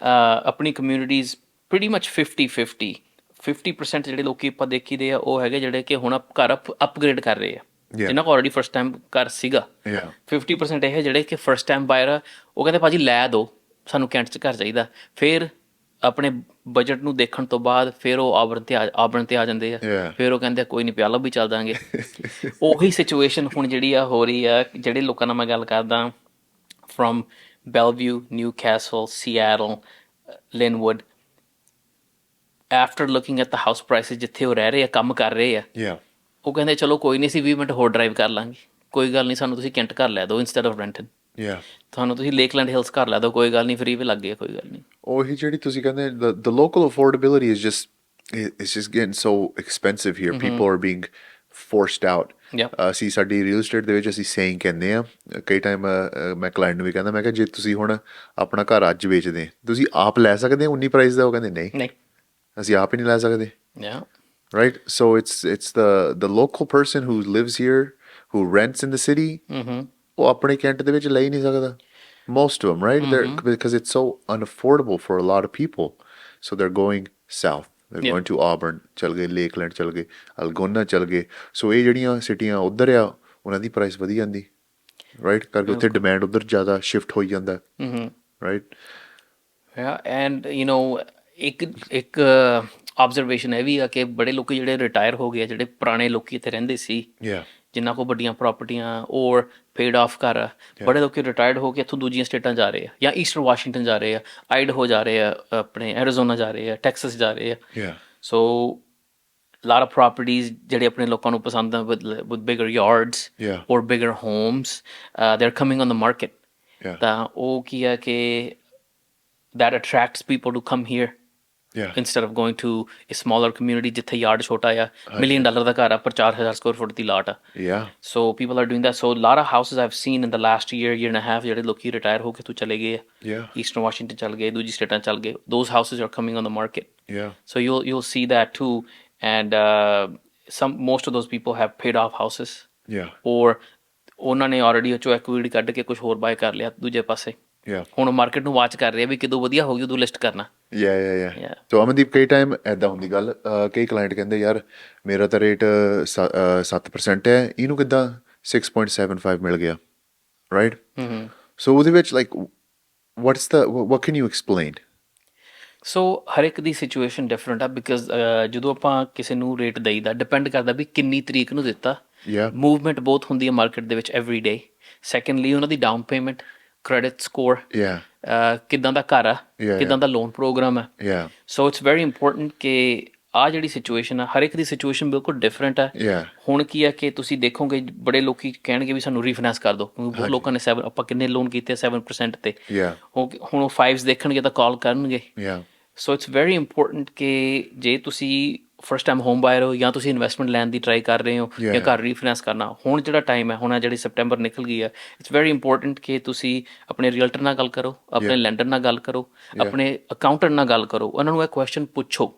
ਆਪਣੀ ਕਮਿਊਨਿਟੀਜ਼ ਪ੍ਰੀਟੀ ਮੱਚ 50-50 50% ਜਿਹੜੇ ਲੋਕੀ ਆਪਾਂ ਦੇਖੀਦੇ ਆ ਉਹ ਹੈਗੇ ਜਿਹੜੇ ਕਿ ਹੁਣ ਘਰ ਅਪਗ੍ਰੇਡ ਕਰ ਰਹੇ ਆ Yeah. ਜਿਨ੍ਹਾਂ ਕੋਲ ਆਲਰੇਡੀ ਫਸਟ ਟਾਈਮ ਘਰ ਸੀਗਾ Yeah. 50% ਇਹ ਜਿਹੜੇ ਕਿ ਫਸਟ ਟਾਈਮ ਬਾਇਰ ਆ ਉਹ ਕਹਿੰਦੇ ਭਾਜੀ ਲੈ ਦਿਓ ਸਾਨੂੰ ਕੈਂਟ 'ਚ ਘਰ ਚਾਹੀਦਾ ਫਿਰ ਆਪਣੇ ਬਜਟ ਨੂੰ ਦੇਖਣ ਤੋਂ ਬਾਅਦ ਫਿਰ ਉਹ ਆਬਰਨ ਤੇ ਆ ਜਾਂਦੇ ਆ Yeah. ਫਿਰ ਉਹ ਕਹਿੰਦੇ ਕੋਈ ਨਹੀਂ ਪਿਆਲਾ ਵੀ ਚੱਲ ਦਾਂਗੇ ਉਹੀ ਸਿਚੁਏਸ਼ਨ ਹੁਣ ਜਿਹੜੀ ਆ ਹੋ ਰਹੀ ਆ ਜਿਹੜੇ ਲੋਕਾਂ ਨਾਲ ਮੈਂ ਗੱਲ ਕਰਦਾ from Bellevue Newcastle Seattle Lynnwood after looking at the house prices ਜਿੱਥੇ ਉਹ ਰਹਿ ਰਹੇ ਆ ਕੰਮ ਕਰ ਰਹੇ ਆ ਯਾ ਉਹ ਕਹਿੰਦੇ ਚਲੋ ਕੋਈ ਨਹੀਂ ਅਸੀਂ 20 ਮਿੰਟ ਹੋਰ ਡਰਾਈਵ ਕਰ ਲਾਂਗੇ ਕੋਈ ਗੱਲ ਨਹੀਂ ਸਾਨੂੰ ਤੁਸੀਂ ਕੈਂਟ ਘਰ ਲੈ ਦਿਓ ਇੰਸਟੈਡ ਆਫ ਰੈਂਟਨ ਯਾ ਤੁਹਾਨੂੰ ਤੁਸੀਂ ਲੇਕਲੈਂਡ ਹਿਲਸ ਘਰ ਲੈ ਦਿਓ ਕੋਈ ਗੱਲ ਨਹੀਂ ਫ੍ਰੀ ਵੀ ਲੱਗ ਗਿਆ ਕੋਈ ਗੱਲ ਨਹੀਂ ਉਹੀ ਜਿਹੜੀ ਤੁਸੀਂ ਕਹਿੰਦੇ the local affordability is just it's just getting so expensive here people are being forced out Yep. ਅਸੀਂ ਸਾਡੀ ਰੀਅਲ ਏਸਟੇਟ ਦੇ ਵਿੱਚ ਅਸੀਂ ਸੇਇੰਗ ਕਹਿੰਦੇ ਆ ਕਈ ਟਾਈਮ ਮੈਂ ਕਲਾਇੰਟ ਨੂੰ ਵੀ ਕਹਿੰਦਾ ਮੈਂ ਕਿਹਾ ਜੇ ਤੁਸੀਂ ਹੁਣ ਆਪਣਾ ਘਰ ਅੱਜ ਵੇਚਦੇ ਤੁਸੀਂ ਆਪ ਲੈ ਸਕਦੇ ਹੋ 19 ਪ੍ਰਾਈਸ ਦਾ ਉਹ ਕਹਿੰਦੇ ਨਹੀਂ ਨਹੀਂ ਅਸੀਂ ਆਪ ਹੀ ਨਹੀਂ ਲੈ ਸਕਦੇ ਯਾ right so it's the local person who lives here who rents in the city ਉਹ ਆਪਣੇ ਕੈਂਟ ਦੇ ਵਿੱਚ ਲੈ ਹੀ ਨਹੀਂ ਸਕਦਾ most of them right they're because it's so unaffordable for a lot of people so they're going south they're Yeah. going to Auburn ਚਲ ਗਏ ਲੇਕਲੈਂਡ ਚਲ ਗਏ ਅਲਗੋਨਾ ਚਲ ਗਏ ਸੋ ਇਹ ਜਿਹੜੀਆਂ ਸਿਟੀਆਂ ਉੱਧਰ ਆ ਉਹਨਾਂ ਦੀ ਪ੍ਰਾਈਸ ਵਧੀ ਜਾਂਦੀ ਰਾਈਟ ਕਰਕੇ ਉੱਥੇ ਡਿਮਾਂਡ ਉੱਧਰ ਜ਼ਿਆਦਾ ਸ਼ਿਫਟ ਹੋਈ ਜਾਂਦਾ right Yeah, and you know ਇੱਕ ਆਬਜ਼ਰਵੇਸ਼ਨ ਇਹ ਵੀ ਆ ਕਿ ਬੜੇ ਲੋਕੀ ਜਿਹੜੇ ਰਿਟਾਇਰ ਹੋ ਗਏ ਆ ਜਿਹੜੇ ਪੁਰਾਣੇ ਲੋਕੀ ਇੱਥੇ ਰਹਿੰਦੇ ਸੀ yeah ਜਿਨ੍ਹਾਂ ਕੋਲ ਵੱਡੀਆਂ ਪ੍ਰਾਪਰਟੀਆਂ ਔਰ ਪੇਡ ਆਫ ਘਰ ਆ ਬੜੇ ਲੋਕੀ ਰਿਟਾਇਰਡ ਹੋ ਕੇ ਇੱਥੋਂ ਦੂਜੀਆਂ ਸਟੇਟਾਂ ਜਾ ਰਹੇ ਆ ਜਾਂ ਈਸਟਰਨ ਵਾਸ਼ਿੰਗਟਨ ਜਾ ਰਹੇ ਆ ਆਈਡਹੋ ਜਾ ਰਹੇ ਆ ਆਪਣੇ ਐਰੀਜ਼ੋਨਾ ਜਾ ਰਹੇ ਆ ਟੈਕਸਸ ਜਾ ਰਹੇ ਆ yeah so lot of properties ਜਿਹੜੇ ਆਪਣੇ ਲੋਕਾਂ ਨੂੰ ਪਸੰਦ ਆ with bigger yards Yeah. or bigger homes they're coming on the market yeah ਤਾਂ ਉਹ ਕੀ ਹੈ ਕਿ that attracts people to come here yeah instead of going to a smaller community ਜਿੱਥੇ ਯਾਰਡ ਛੋਟਾ ਆ $1 million ਦਾ ਘਰ ਆ ਪਰ 4000 ਸਕੁਅਰ ਫੁੱਟ ਦੀ ਲਾਟ ਆ yeah so people are doing that so a lot of houses I've seen in the last year and a half ਜਿਹੜੇ ਲੋਕੀ retire ਹੋ ਕੇ ਤੋਂ ਚਲੇ ਗਏ ਆ yeah ਈਸਟਰਨ ਵਾਸ਼ਿੰਗਟਨ ਚਲ ਗਏ ਦੂਜੀ ਸਟੇਟਾਂ ਚਲ ਗਏ those houses are coming on the market yeah so you'll see that too and most of those people have paid off houses yeah or ਉਹਨਾਂ ਨੇ already ਉਹ ਚੋਂ equity ਕੱਢ ਕੇ ਕੁਝ ਹੋਰ ਬਾਏ ਕਰ ਲਿਆ ਦੂਜੇ ਪਾਸੇ yeah ਹੁਣ ਮਾਰਕੀਟ ਨੂੰ ਵਾਚ ਕਰ ਰਿਹਾ ਵੀ ਕਿਦੋਂ ਵਧੀਆ ਹੋ ਗਈ ਉਦੋਂ ਲਿਸਟ ਕਰਨਾ yeah so ਅਮਨਦੀਪ ਕਈ ਟਾਈਮ ਐਦਾਂ ਹੁੰਦੀ ਗੱਲ ਕਈ ਕਲਾਇੰਟ ਕਹਿੰਦੇ ਯਾਰ ਮੇਰਾ ਤਾਂ ਰੇਟ 7% ਹੈ ਇਹਨੂੰ ਕਿੱਦਾਂ 6.75 ਮਿਲ ਗਿਆ ਰਾਈਟ ਸੋ ਉਹਦੇ ਵਿੱਚ like what can you explain ਸੋ ਹਰ ਇੱਕ ਦੀ ਸਿਚੁਏਸ਼ਨ ਡਿਫਰੈਂਟ ਆ ਬਿਕਾਜ਼ ਜਦੋਂ ਆਪਾਂ ਕਿਸੇ ਨੂੰ ਰੇਟ ਦੇਈਦਾ ਡਿਪੈਂਡ ਕਰਦਾ ਵੀ ਕਿੰਨੀ ਤਰੀਕ ਨੂੰ ਦਿੱਤਾ yeah ਮੂਵਮੈਂਟ ਬਹੁਤ ਹੁੰਦੀ ਹੈ ਮਾਰਕੀਟ ਦੇ ਵਿੱਚ ਐਵਰੀ ਡੇ ਸੈਕੰਡਲੀ ਉਹਨਾਂ ਦੀ down payment credit score yeah ਕਿੱਦਾਂ ਦਾ ਘਰ ਆ Yeah, ਕਿੱਦਾਂ ਦਾ ਲੋਨ ਪ੍ਰੋਗਰਾਮ ਹੈ yeah so it's very important ਕਿ ਆਹ ਜਿਹੜੀ ਸਿਚੁਏਸ਼ਨ ਆ ਹਰ ਇੱਕ ਦੀ ਸਿਚੁਏਸ਼ਨ ਬਿਲਕੁਲ ਡਿਫਰੈਂਟ ਆ yeah ਹੁਣ ਕੀ ਆ ਕਿ ਤੁਸੀਂ ਦੇਖੋਗੇ ਬੜੇ ਲੋਕੀ ਕਹਿਣਗੇ ਵੀ ਸਾਨੂੰ ਰੀਫਾਈਨੈਂਸ ਕਰ ਦਿਓ ਕਿਉਂਕਿ ਬਹੁਤ ਲੋਕਾਂ ਨੇ 7 ਆਪਾਂ ਕਿੰਨੇ ਲੋਨ ਕੀਤੇ 7% ਤੇ yeah ਹੁਣ ਉਹ 5s ਦੇਖਣਗੇ ਤਾਂ ਕਾਲ ਕਰਨਗੇ yeah so it's very important ਕਿ ਜੇ ਤੁਸੀਂ ਫਸਟ ਟਾਈਮ ਹੋਮ ਬਾਇਰ ਹੋ ਜਾਂ ਤੁਸੀਂ ਇਨਵੈਸਟਮੈਂਟ ਲੈਣ ਦੀ ਟਰਾਈ ਕਰ ਰਹੇ ਹੋ ਜਾਂ ਘਰ ਰੀਫਾਈਨੈਂਸ ਕਰਨਾ ਹੁਣ ਜਿਹੜਾ ਟਾਈਮ ਹੈ ਹੁਣ ਜਿਹੜੀ ਸੈਪਟੈਂਬਰ ਨਿਕਲ ਗਈ ਹੈ ਇਟਸ ਵੈਰੀ ਇੰਪੋਰਟੈਂਟ ਕਿ ਤੁਸੀਂ ਆਪਣੇ ਰੀਅਲਟਰ ਨਾਲ ਗੱਲ ਕਰੋ ਆਪਣੇ ਲੈਂਡਰ ਨਾਲ ਗੱਲ ਕਰੋ ਆਪਣੇ ਅਕਾਊਂਟੈਂਟ ਨਾਲ ਗੱਲ ਕਰੋ ਉਹਨਾਂ ਨੂੰ ਇਹ ਕੁਐਸਚਨ ਪੁੱਛੋ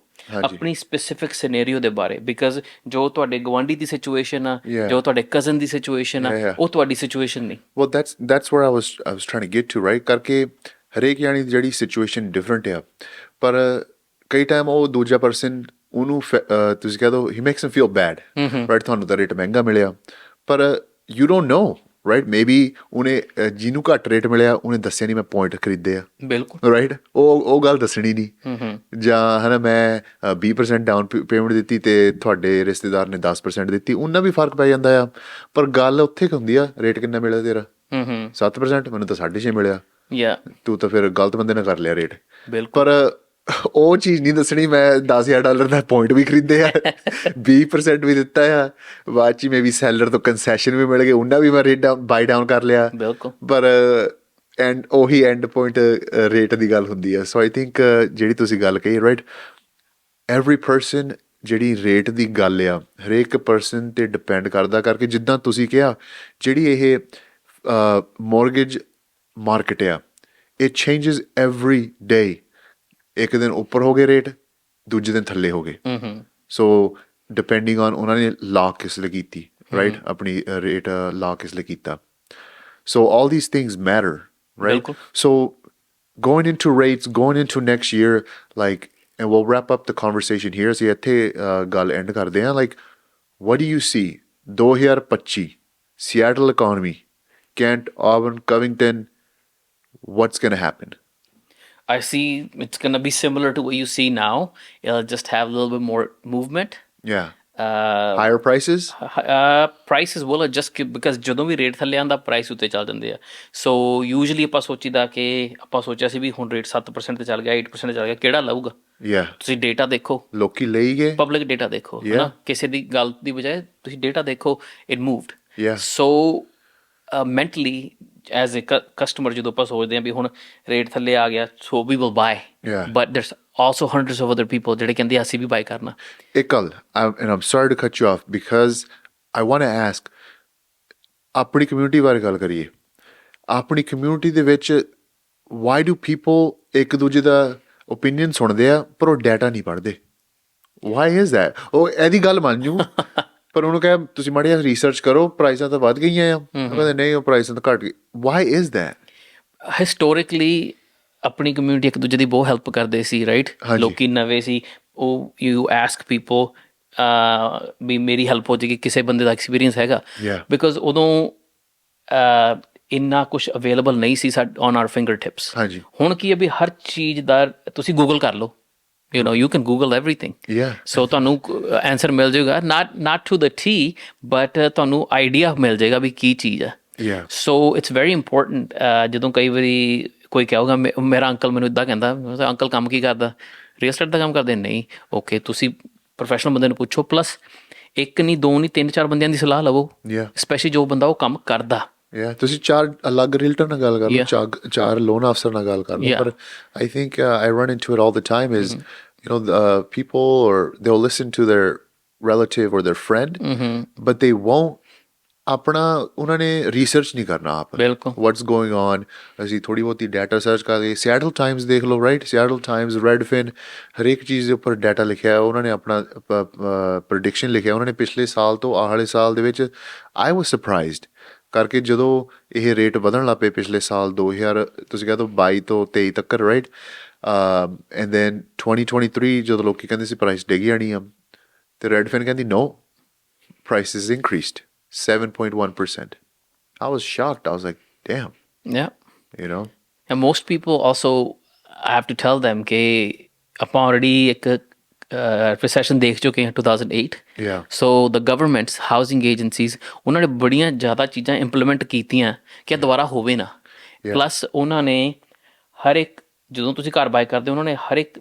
ਆਪਣੀ ਸਪੈਸੀਫਿਕ ਸਿਨੈਰੀਓ ਦੇ ਬਾਰੇ ਬਿਕਾਜ਼ ਜੋ ਤੁਹਾਡੇ ਗਵਾਂਢੀ ਦੀ ਸਿਚੁਏਸ਼ਨ ਆ ਜੋ ਤੁਹਾਡੇ ਕਜ਼ਨ ਦੀ ਸਿਚੁਏਸ਼ਨ ਆ ਉਹ ਤੁਹਾਡੀ ਸਿਚੁਏਸ਼ਨ ਨਹੀਂ well that's where I was trying to get to right ਕਰਕੇ ਹਰੇਕ ਜਾਣੀ ਦੀ ਜਿਹੜੀ ਸਿਚੁਏਸ਼ਨ ਡਿਫਰੈਂਟ ਆ ਪਰ ਕਈ ਟਾਈਮ ਉਹ ਦੂਜਾ ਪਰਸਨ ਉਹਨੂੰ ਤੁਸੀਂ ਕਹਿ ਦਿਓ ਹੀ ਮੇਕਸ ਹਿਮ ਫੀਲ ਬੈਡ ਰਾਈਟ ਤੁਹਾਨੂੰ ਤਾਂ ਰੇਟ ਮਹਿੰਗਾ ਮਿਲਿਆ ਪਰ you don't know right maybe ਉਹਨੇ ਜਿਹਨੂੰ ਘੱਟ ਰੇਟ ਮਿਲਿਆ ਉਹਨੇ ਦੱਸਿਆ ਨਹੀਂ ਮੈਂ ਪੁਆਇੰਟ ਖਰੀਦੇ ਆ ਬਿਲਕੁਲ ਰਾਈਟ ਉਹ ਗੱਲ ਦੱਸਣੀ ਨਹੀਂ ਜਾਂ ਹੈ ਨਾ ਮੈਂ 20% ਡਾਊਨ ਪੇਮੈਂਟ ਦਿੱਤੀ ਤੇ ਤੁਹਾਡੇ ਰਿਸ਼ਤੇਦਾਰ ਨੇ 10% ਦਿੱਤੀ ਉਹਨਾਂ ਵੀ ਫਰਕ ਪੈ ਜਾਂਦਾ ਆ ਪਰ ਗੱਲ ਉੱਥੇ ਕੁ ਹੁੰਦੀ ਆ ਰੇਟ ਕਿੰਨਾ ਮਿਲਿਆ ਤੇਰਾ 7% ਮੈਨੂੰ ਤਾਂ 6.5 ਮਿਲਿਆ ਤੂੰ ਤਾਂ ਫਿਰ ਗਲਤ ਬੰਦੇ ਨਾਲ ਕਰ ਲਿਆ ਰੇਟ ਪਰ ਉਹ ਚੀਜ਼ ਨਹੀਂ ਦੱਸਣੀ ਮੈਂ $10,000 ਦਾ ਪੁਆਇੰਟ ਵੀ ਖਰੀਦੇ ਆ 20% ਵੀ ਦਿੱਤਾ ਆ ਬਾਅਦ 'ਚ ਮੇਬੀ ਸੈਲਰ ਤੋਂ ਕੰਸੈਸ਼ਨ ਵੀ ਮਿਲ ਗਏ ਉਹਨਾਂ ਵੀ ਮੈਂ ਰੇਟ ਬਾਈ ਡਾਊਨ ਕਰ ਲਿਆ ਪਰ ਐਂਡ ਉਹੀ ਐਂਡ ਪੁਆਇੰਟ ਰੇਟ ਦੀ ਗੱਲ ਹੁੰਦੀ ਆ ਸੋ ਆਈ ਥਿੰਕ ਜਿਹੜੀ ਤੁਸੀਂ ਗੱਲ ਕਹੀ ਰਾਈਟ ਐਵਰੀ ਪਰਸਨ ਜਿਹੜੀ ਰੇਟ ਦੀ ਗੱਲ ਆ ਹਰੇਕ ਪਰਸਨ 'ਤੇ ਡਿਪੈਂਡ ਕਰਦਾ ਕਰਕੇ ਜਿੱਦਾਂ ਤੁਸੀਂ ਕਿਹਾ ਜਿਹੜੀ ਇਹ ਮੋਰਗੇਜ ਮਾਰਕੀਟ ਆ ਇਟ ਚੇਂਜਸ ਐਵਰੀ ਡੇ ਇੱਕ ਦਿਨ ਉੱਪਰ ਹੋ ਗਏ ਰੇਟ ਦੂਜੇ ਦਿਨ ਥੱਲੇ ਹੋ ਗਏ ਸੋ ਡਿਪੈਂਡਿੰਗ ਔਨ ਉਹਨਾਂ ਨੇ ਲਾ ਕਿਸ ਲਈ ਕੀਤੀ ਰਾਈਟ ਆਪਣੀ ਰੇਟ ਲਾ ਕਿਸ ਲਈ ਕੀਤਾ so all these things matter right so going into rates going into next year like and we'll wrap up the conversation here so ਇੱਥੇ ਗੱਲ end ਕਰਦੇ ਹਾਂ like what do you see 2025 Seattle economy Kent Auburn Covington what's going to happen I see it's going to be similar to what you see now it'll just have a little bit more movement higher prices prices will adjust because ਜਦੋਂ ਵੀ rate ਥੱਲੇ ਆਉਂਦਾ price ਉੱਤੇ ਚੱਲ ਜਾਂਦੇ ਆ ਸੋ usually ਆਪਾਂ ਸੋਚੀਦਾ ਕਿ ਆਪਾਂ ਸੋਚਿਆ ਸੀ ਵੀ ਹੁਣ ਰੇਟ 7% ਤੇ ਚੱਲ ਗਿਆ 8% ਤੇ ਚੱਲ ਗਿਆ ਕਿਹੜਾ ਲਊਗਾ ਤੁਸੀਂ ਡੇਟਾ ਦੇਖੋ ਲੋਕੀ ਲਈ ਗਏ ਪਬਲਿਕ ਡੇਟਾ ਦੇਖੋ ਹੈ ਨਾ ਕਿਸੇ ਦੀ ਗੱਲ ਦੀ ਬਜਾਏ ਤੁਸੀਂ ਡੇਟਾ ਦੇਖੋ it moved so mentally as a customer ਜਦੋਂ ਆਪਾਂ ਸੋਚਦੇ ਹਾਂ ਵੀ ਹੁਣ ਰੇਟ ਥੱਲੇ ਆ ਗਿਆ so we will buy but there's also hundreds of other people ਜਿਹੜੇ ਕਹਿੰਦੇ ਅਸੀਂ ਵੀ ਬਾਈ ਕਰਨਾ ਇੱਕ ਗੱਲ and I'm sorry to cut you off because I want to ask ਆਪਣੀ ਕਮਿਊਨਿਟੀ ਬਾਰੇ ਗੱਲ ਕਰੀਏ ਆਪਣੀ ਕਮਿਊਨਿਟੀ ਦੇ ਵਿੱਚ why do people ਇੱਕ ਦੂਜੇ ਦਾ ਓਪੀਨੀਅਨ ਸੁਣਦੇ ਆ ਪਰ ਉਹ ਡਾਟਾ ਨਹੀਂ ਪੜ੍ਹਦੇ why is that ਉਹ ਇਹਦੀ ਗੱਲ ਮੰਨ ਜੂ ਪਰ ਉਹਨੂੰ ਕਹਿ ਤੁਸੀਂ ਮਾੜੀ ਜਿਹੀ ਰਿਸਰਚ ਕਰੋ ਪ੍ਰਾਈਸਾਂ ਤਾਂ ਵੱਧ ਗਈਆਂ ਆ ਕਹਿੰਦੇ ਨਹੀਂ ਉਹ ਪ੍ਰਾਈਸਾਂ ਤਾਂ ਘੱਟ ਗਈ why is that ਹਿਸਟੋਰਿਕਲੀ ਆਪਣੀ ਕਮਿਊਨਿਟੀ ਇੱਕ ਦੂਜੇ ਦੀ ਬਹੁਤ ਹੈਲਪ ਕਰਦੇ ਸੀ ਰਾਈਟ ਲੋਕੀ ਨਵੇਂ ਸੀ ਉਹ ਯੂ ਐਸਕ ਪੀਪਲ ਵੀ ਮੇਰੀ ਹੈਲਪ ਹੋ ਜਾਏਗੀ ਕਿਸੇ ਬੰਦੇ ਦਾ ਐਕਸਪੀਰੀਅੰਸ ਹੈਗਾ ਬਿਕੋਜ਼ ਉਦੋਂ ਇੰਨਾ ਕੁਛ ਅਵੇਲੇਬਲ ਨਹੀਂ ਸੀ ਔਨ ਆਰ ਫਿੰਗਰ ਟਿਪਸ ਹੁਣ ਕੀ ਹੈ ਵੀ ਹਰ ਚੀਜ਼ ਦਾ ਤੁਸੀਂ ਗੂਗਲ ਕਰ ਲਓ you can Google everything so ਤੁਹਾਨੂੰ ਆਨਸਰ ਮਿਲ ਜਾਏਗਾ not to the T but ਤੁਹਾਨੂੰ ਆਈਡੀਆ ਮਿਲ ਜਾਏਗਾ ਵੀ ਕੀ ਚੀਜ਼ ਹੈ so it's very important ਜਦੋਂ ਕਈ ਵਾਰੀ ਕੋਈ ਕਹੇਗਾ ਮੇਰਾ ਅੰਕਲ ਮੈਨੂੰ ਇੱਦਾਂ ਕਹਿੰਦਾ ਅੰਕਲ ਕੰਮ ਕੀ ਕਰਦਾ ਰੀਅਲ ਸਟੇਟ ਦਾ ਕੰਮ ਕਰਦੇ ਨਹੀਂ ਓਕੇ ਤੁਸੀਂ ਪ੍ਰੋਫੈਸ਼ਨਲ ਬੰਦੇ ਨੂੰ ਪੁੱਛੋ ਪਲੱਸ ਇੱਕ ਨਹੀਂ ਦੋ ਨਹੀਂ 3-4 ਬੰਦਿਆਂ ਦੀ ਸਲਾਹ ਲਵੋ ਸਪੈਸ਼ਲੀ ਜੋ ਬੰਦਾ ਉਹ ਕੰਮ ਕਰਦਾ ਤੁਸੀਂ 4 ਅਲੱਗ ਰੀਲਟਰ ਨਾਲ ਗੱਲ ਕਰ ਲਓ 4 ਲੋਨ ਅਫਸਰ ਨਾਲ ਗੱਲ ਕਰ ਲਓ ਪਰ I think I run into it all the time is people or they'll listen to their relative or their friend but they won't ਆਪਣਾ ਉਹਨਾਂ ਨੇ ਰਿਸਰਚ ਨਹੀਂ ਕਰਨਾ ਆਪ ਵਾਟਸ ਗੋਇੰਗ ਔਨ ਅਸੀਂ ਥੋੜ੍ਹੀ ਬਹੁਤੀ ਡਾਟਾ ਸਰਚ ਕਰਦੇ ਸਿਐਟਲ ਟਾਈਮਸ ਦੇਖ ਲਓ ਰਾਈਟ ਸਿਐਟਲ ਟਾਈਮਸ ਰੈਡਫਿਨ ਹਰੇਕ ਚੀਜ਼ ਦੇ ਉੱਪਰ ਡਾਟਾ ਲਿਖਿਆ ਉਹਨਾਂ ਨੇ ਆਪਣਾ ਪ੍ਰੈਡਿਕਸ਼ਨ ਲਿਖਿਆ ਉਹਨਾਂ ਨੇ ਪਿਛਲੇ ਸਾਲ ਤੋਂ ਆਹ ਵਾਲੇ ਸਾਲ ਦੇ ਵਿੱਚ ਆਈ ਵਾਸ ਸਰਪ੍ਰਾਈਜ਼ਡ ਕਰਕੇ ਜਦੋਂ ਇਹ ਰੇਟ ਵਧਣ ਲੱਗ ਪਏ ਪਿਛਲੇ ਸਾਲ 2000 ਤੁਸੀਂ ਕਹਿ ਦਿਓ 22 ਤੋਂ 23 ਤੱਕ ਰਾਈਟ ਐਂਡ ਦੈਨ 2023 ਜਦੋਂ ਲੋਕੀ ਕਹਿੰਦੇ ਸੀ ਪ੍ਰਾਈਸ ਡਿੱਗ ਜਾਣੀ ਆ ਤੇ ਰੈਡਫਿਨ ਕਹਿੰਦੀ ਨੋ prices increased 7.1%. I was shocked. I was like, damn. Yeah. And most people also, I have to tell them ਕਿ ਆਪਾਂ already ਇੱਕ recession ਦੇਖ ਚੁੱਕੇ ਹਾਂ 2008. So the governments, housing agencies, ਉਹਨਾਂ ਨੇ ਬੜੀਆਂ ਜ਼ਿਆਦਾ ਚੀਜ਼ਾਂ ਇੰਪਲੀਮੈਂਟ ਕੀਤੀਆਂ ਕਿ ਦੁਬਾਰਾ ਹੋਵੇ ਨਾ ਪਲੱਸ ਉਹਨਾਂ ਨੇ ਹਰ ਇੱਕ ਜਦੋਂ ਤੁਸੀਂ ਘਰ ਬਾਏ ਕਰਦੇ ਉਹਨਾਂ ਨੇ ਹਰ ਇੱਕ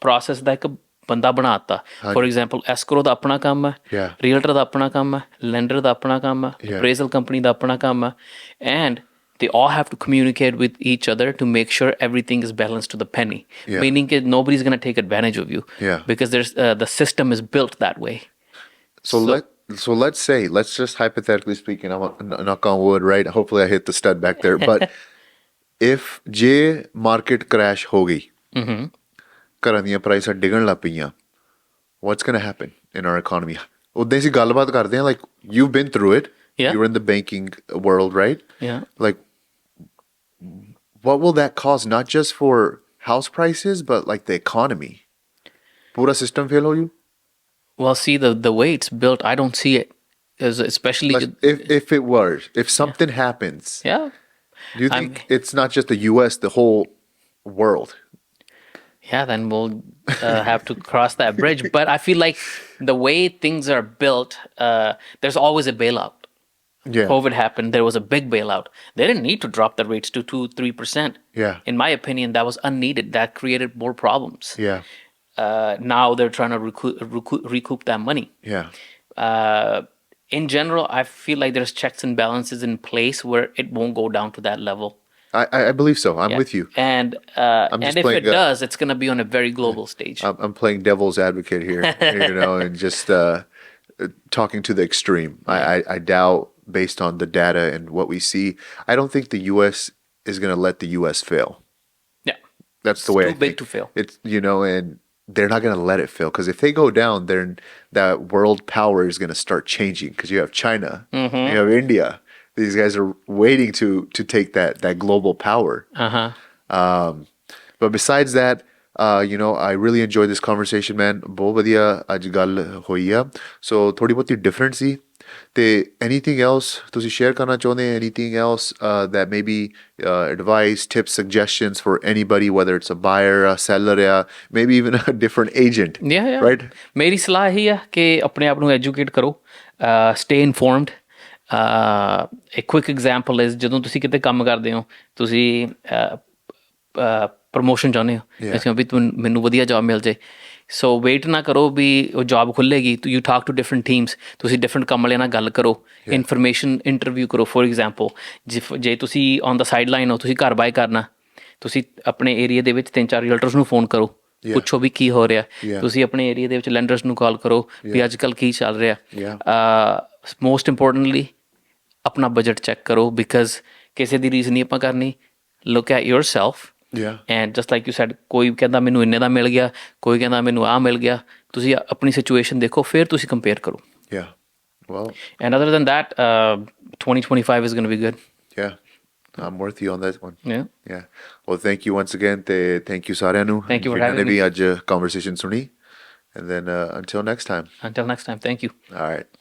ਪ੍ਰੋਸੈਸ ਦਾ ਇੱਕ ਬੰਦਾ ਬਣਾਤਾ ਫੋਰ ਐਗਜ਼ਾਮਪਲ ਐਸਕਰੋ ਦਾ ਆਪਣਾ ਕੰਮ ਹੈ ਰੀਅਲਟਰ ਦਾ ਆਪਣਾ ਕੰਮ ਹੈ ਲੈਂਡਰ ਦਾ ਆਪਣਾ ਕੰਮ ਹੈ ਅਪਰੇਜ਼ਲ ਕੰਪਨੀ ਦਾ ਆਪਣਾ ਕੰਮ ਹੈ and they all have to communicate with each other to make sure everything is balanced to the penny meaning that nobody's going to take advantage of you because there's the system is built that way so let's just hypothetically speaking I'm knock on wood right hopefully I hit the stud back there but if ਜੇ market crash ਹੋ ਗਈ ਘਰਾਂ ਦੀਆਂ ਪ੍ਰਾਈਸਾਂ ਡਿੱਗਣ ਲੱਗ ਪਈਆਂ what's going to happen in our economy ਉੱਦਾਂ ਅਸੀਂ ਗੱਲਬਾਤ ਕਰਦੇ ਹਾਂ like you've been through it you're in the banking world right like what will that cause not just for house prices but like the economy ਪੂਰਾ system fail ਹੋ ਜੂ Well, see, the way it's built, I don't see it. Especially, But if something happens, yeah. do you I'm- think it's not just the U.S., the whole world? Yeah, then we'll have to cross that bridge. But I feel like the way things are built, there's always a bailout. Yeah. COVID happened, there was a big bailout. They didn't need to drop the rates to 2-3%. Yeah. In my opinion, that was unneeded. That created more problems. Yeah. Now they're trying to recoup that money. Yeah. In general, I feel like there's checks and balances in place where it won't go down to that level. I believe so. I'm Yeah. with you. And just if playing, it does, it's going to be on a very global stage. I'm playing devil's advocate here, and just talking to the extreme. I doubt, based on the data and what we see, I don't think the U.S. is going to let the U.S. fail. Yeah. That's the way too I big think. to fail. It's and they're not going to let it fail, because if they go down, then that world power is going to start changing, because you have China, you have India. These guys are waiting to take that global power. But besides that, I really enjoyed this conversation, man. बहुत बढ़िया आज गल होई आ. So थोड़ी बहुती different ਸੀ. ਤੇ anything else ਤੁਸੀਂ share ਕਰਨਾ ਚਾਹੁੰਦੇ? Anything else that maybe advice, tips, suggestions for anybody, whether it's a buyer, a seller, maybe even a different agent, Yeah. right? ਮੇਰੀ ਸਲਾਹ ਇਹੀ ਆ ਕਿ ਆਪਣੇ ਆਪ ਨੂੰ ਐਜੂਕੇਟ ਕਰੋ, stay informed. A quick example is ਜਦੋਂ ਤੁਸੀਂ ਕਿਤੇ ਕੰਮ ਕਰਦੇ ਹੋ, ਤੁਸੀਂ ਪ੍ਰਮੋਸ਼ਨ ਚਾਹੁੰਦੇ ਹੋ, ਜਿਵੇਂ ਵੀ ਮੈਨੂੰ ਵਧੀਆ ਜੌਬ ਮਿਲ ਜਾਏ, ਸੋ ਵੇਟ ਨਾ ਕਰੋ ਵੀ ਉਹ ਜੌਬ ਖੁੱਲ੍ਹੇਗੀ. You talk to different teams, ਤੁਸੀਂ ਡਿਫਰੈਂਟ ਕੰਮ ਵਾਲਿਆਂ ਨਾਲ ਗੱਲ ਕਰੋ, ਇਨਫੋਰਮੇਸ਼ਨ ਇੰਟਰਵਿਊ ਕਰੋ. ਫੋਰ ਐਗਜ਼ਾਮਪਲ, ਜੇ ਤੁਸੀਂ ਔਨ ਦਾ ਸਾਈਡ ਲਾਈਨ ਹੋ, ਤੁਸੀਂ ਘਰ ਬਾਏ ਕਰਨਾ, ਤੁਸੀਂ ਆਪਣੇ ਏਰੀਆ ਦੇ ਵਿੱਚ 3-4 ਰੀਅਲਟਰਸ ਨੂੰ ਫੋਨ ਕਰੋ, ਪੁੱਛੋ ਵੀ ਕੀ ਹੋ ਰਿਹਾ. ਤੁਸੀਂ ਆਪਣੇ ਏਰੀਆ ਦੇ ਵਿੱਚ ਲੈਂਡਰਸ ਨੂੰ ਕਾਲ ਕਰੋ ਵੀ ਅੱਜ ਕੱਲ੍ਹ ਕੀ ਚੱਲ ਰਿਹਾ. ਮੋਸਟ ਇੰਪੋਰਟੈਂਟਲੀ ਆਪਣਾ ਬਜਟ ਚੈੱਕ ਕਰੋ, ਬਿਕਾਜ਼ ਕਿਸੇ ਦੀ ਰੀਸ ਨਹੀਂ ਆਪਾਂ ਕਰਨੀ. Look at your self. And just like you said, ਕੋਈ ਕਹਿੰਦਾ ਮੈਨੂੰ ਇੰਨੇ ਦਾ ਮਿਲ ਗਿਆ, ਕੋਈ ਕਹਿੰਦਾ ਮੈਨੂੰ ਆਹ ਮਿਲ ਗਿਆ. ਤੁਸੀਂ ਆਪਣੀ ਸਿਚੁਏਸ਼ਨ ਦੇਖੋ, ਫਿਰ ਤੁਸੀਂ ਕੰਪੇਅਰ ਕਰੋ. And other than that, 2025 is going to be good. Yeah. I'm with you on that one. Yeah. Well, thank you once again. Thank you ਸਾਰਿਆਂ ਨੂੰ. Thank you for having me. ਵੀ ਅੱਜ conversation ਸੁਣੀ. And then until next time. Until next time, thank you. All right.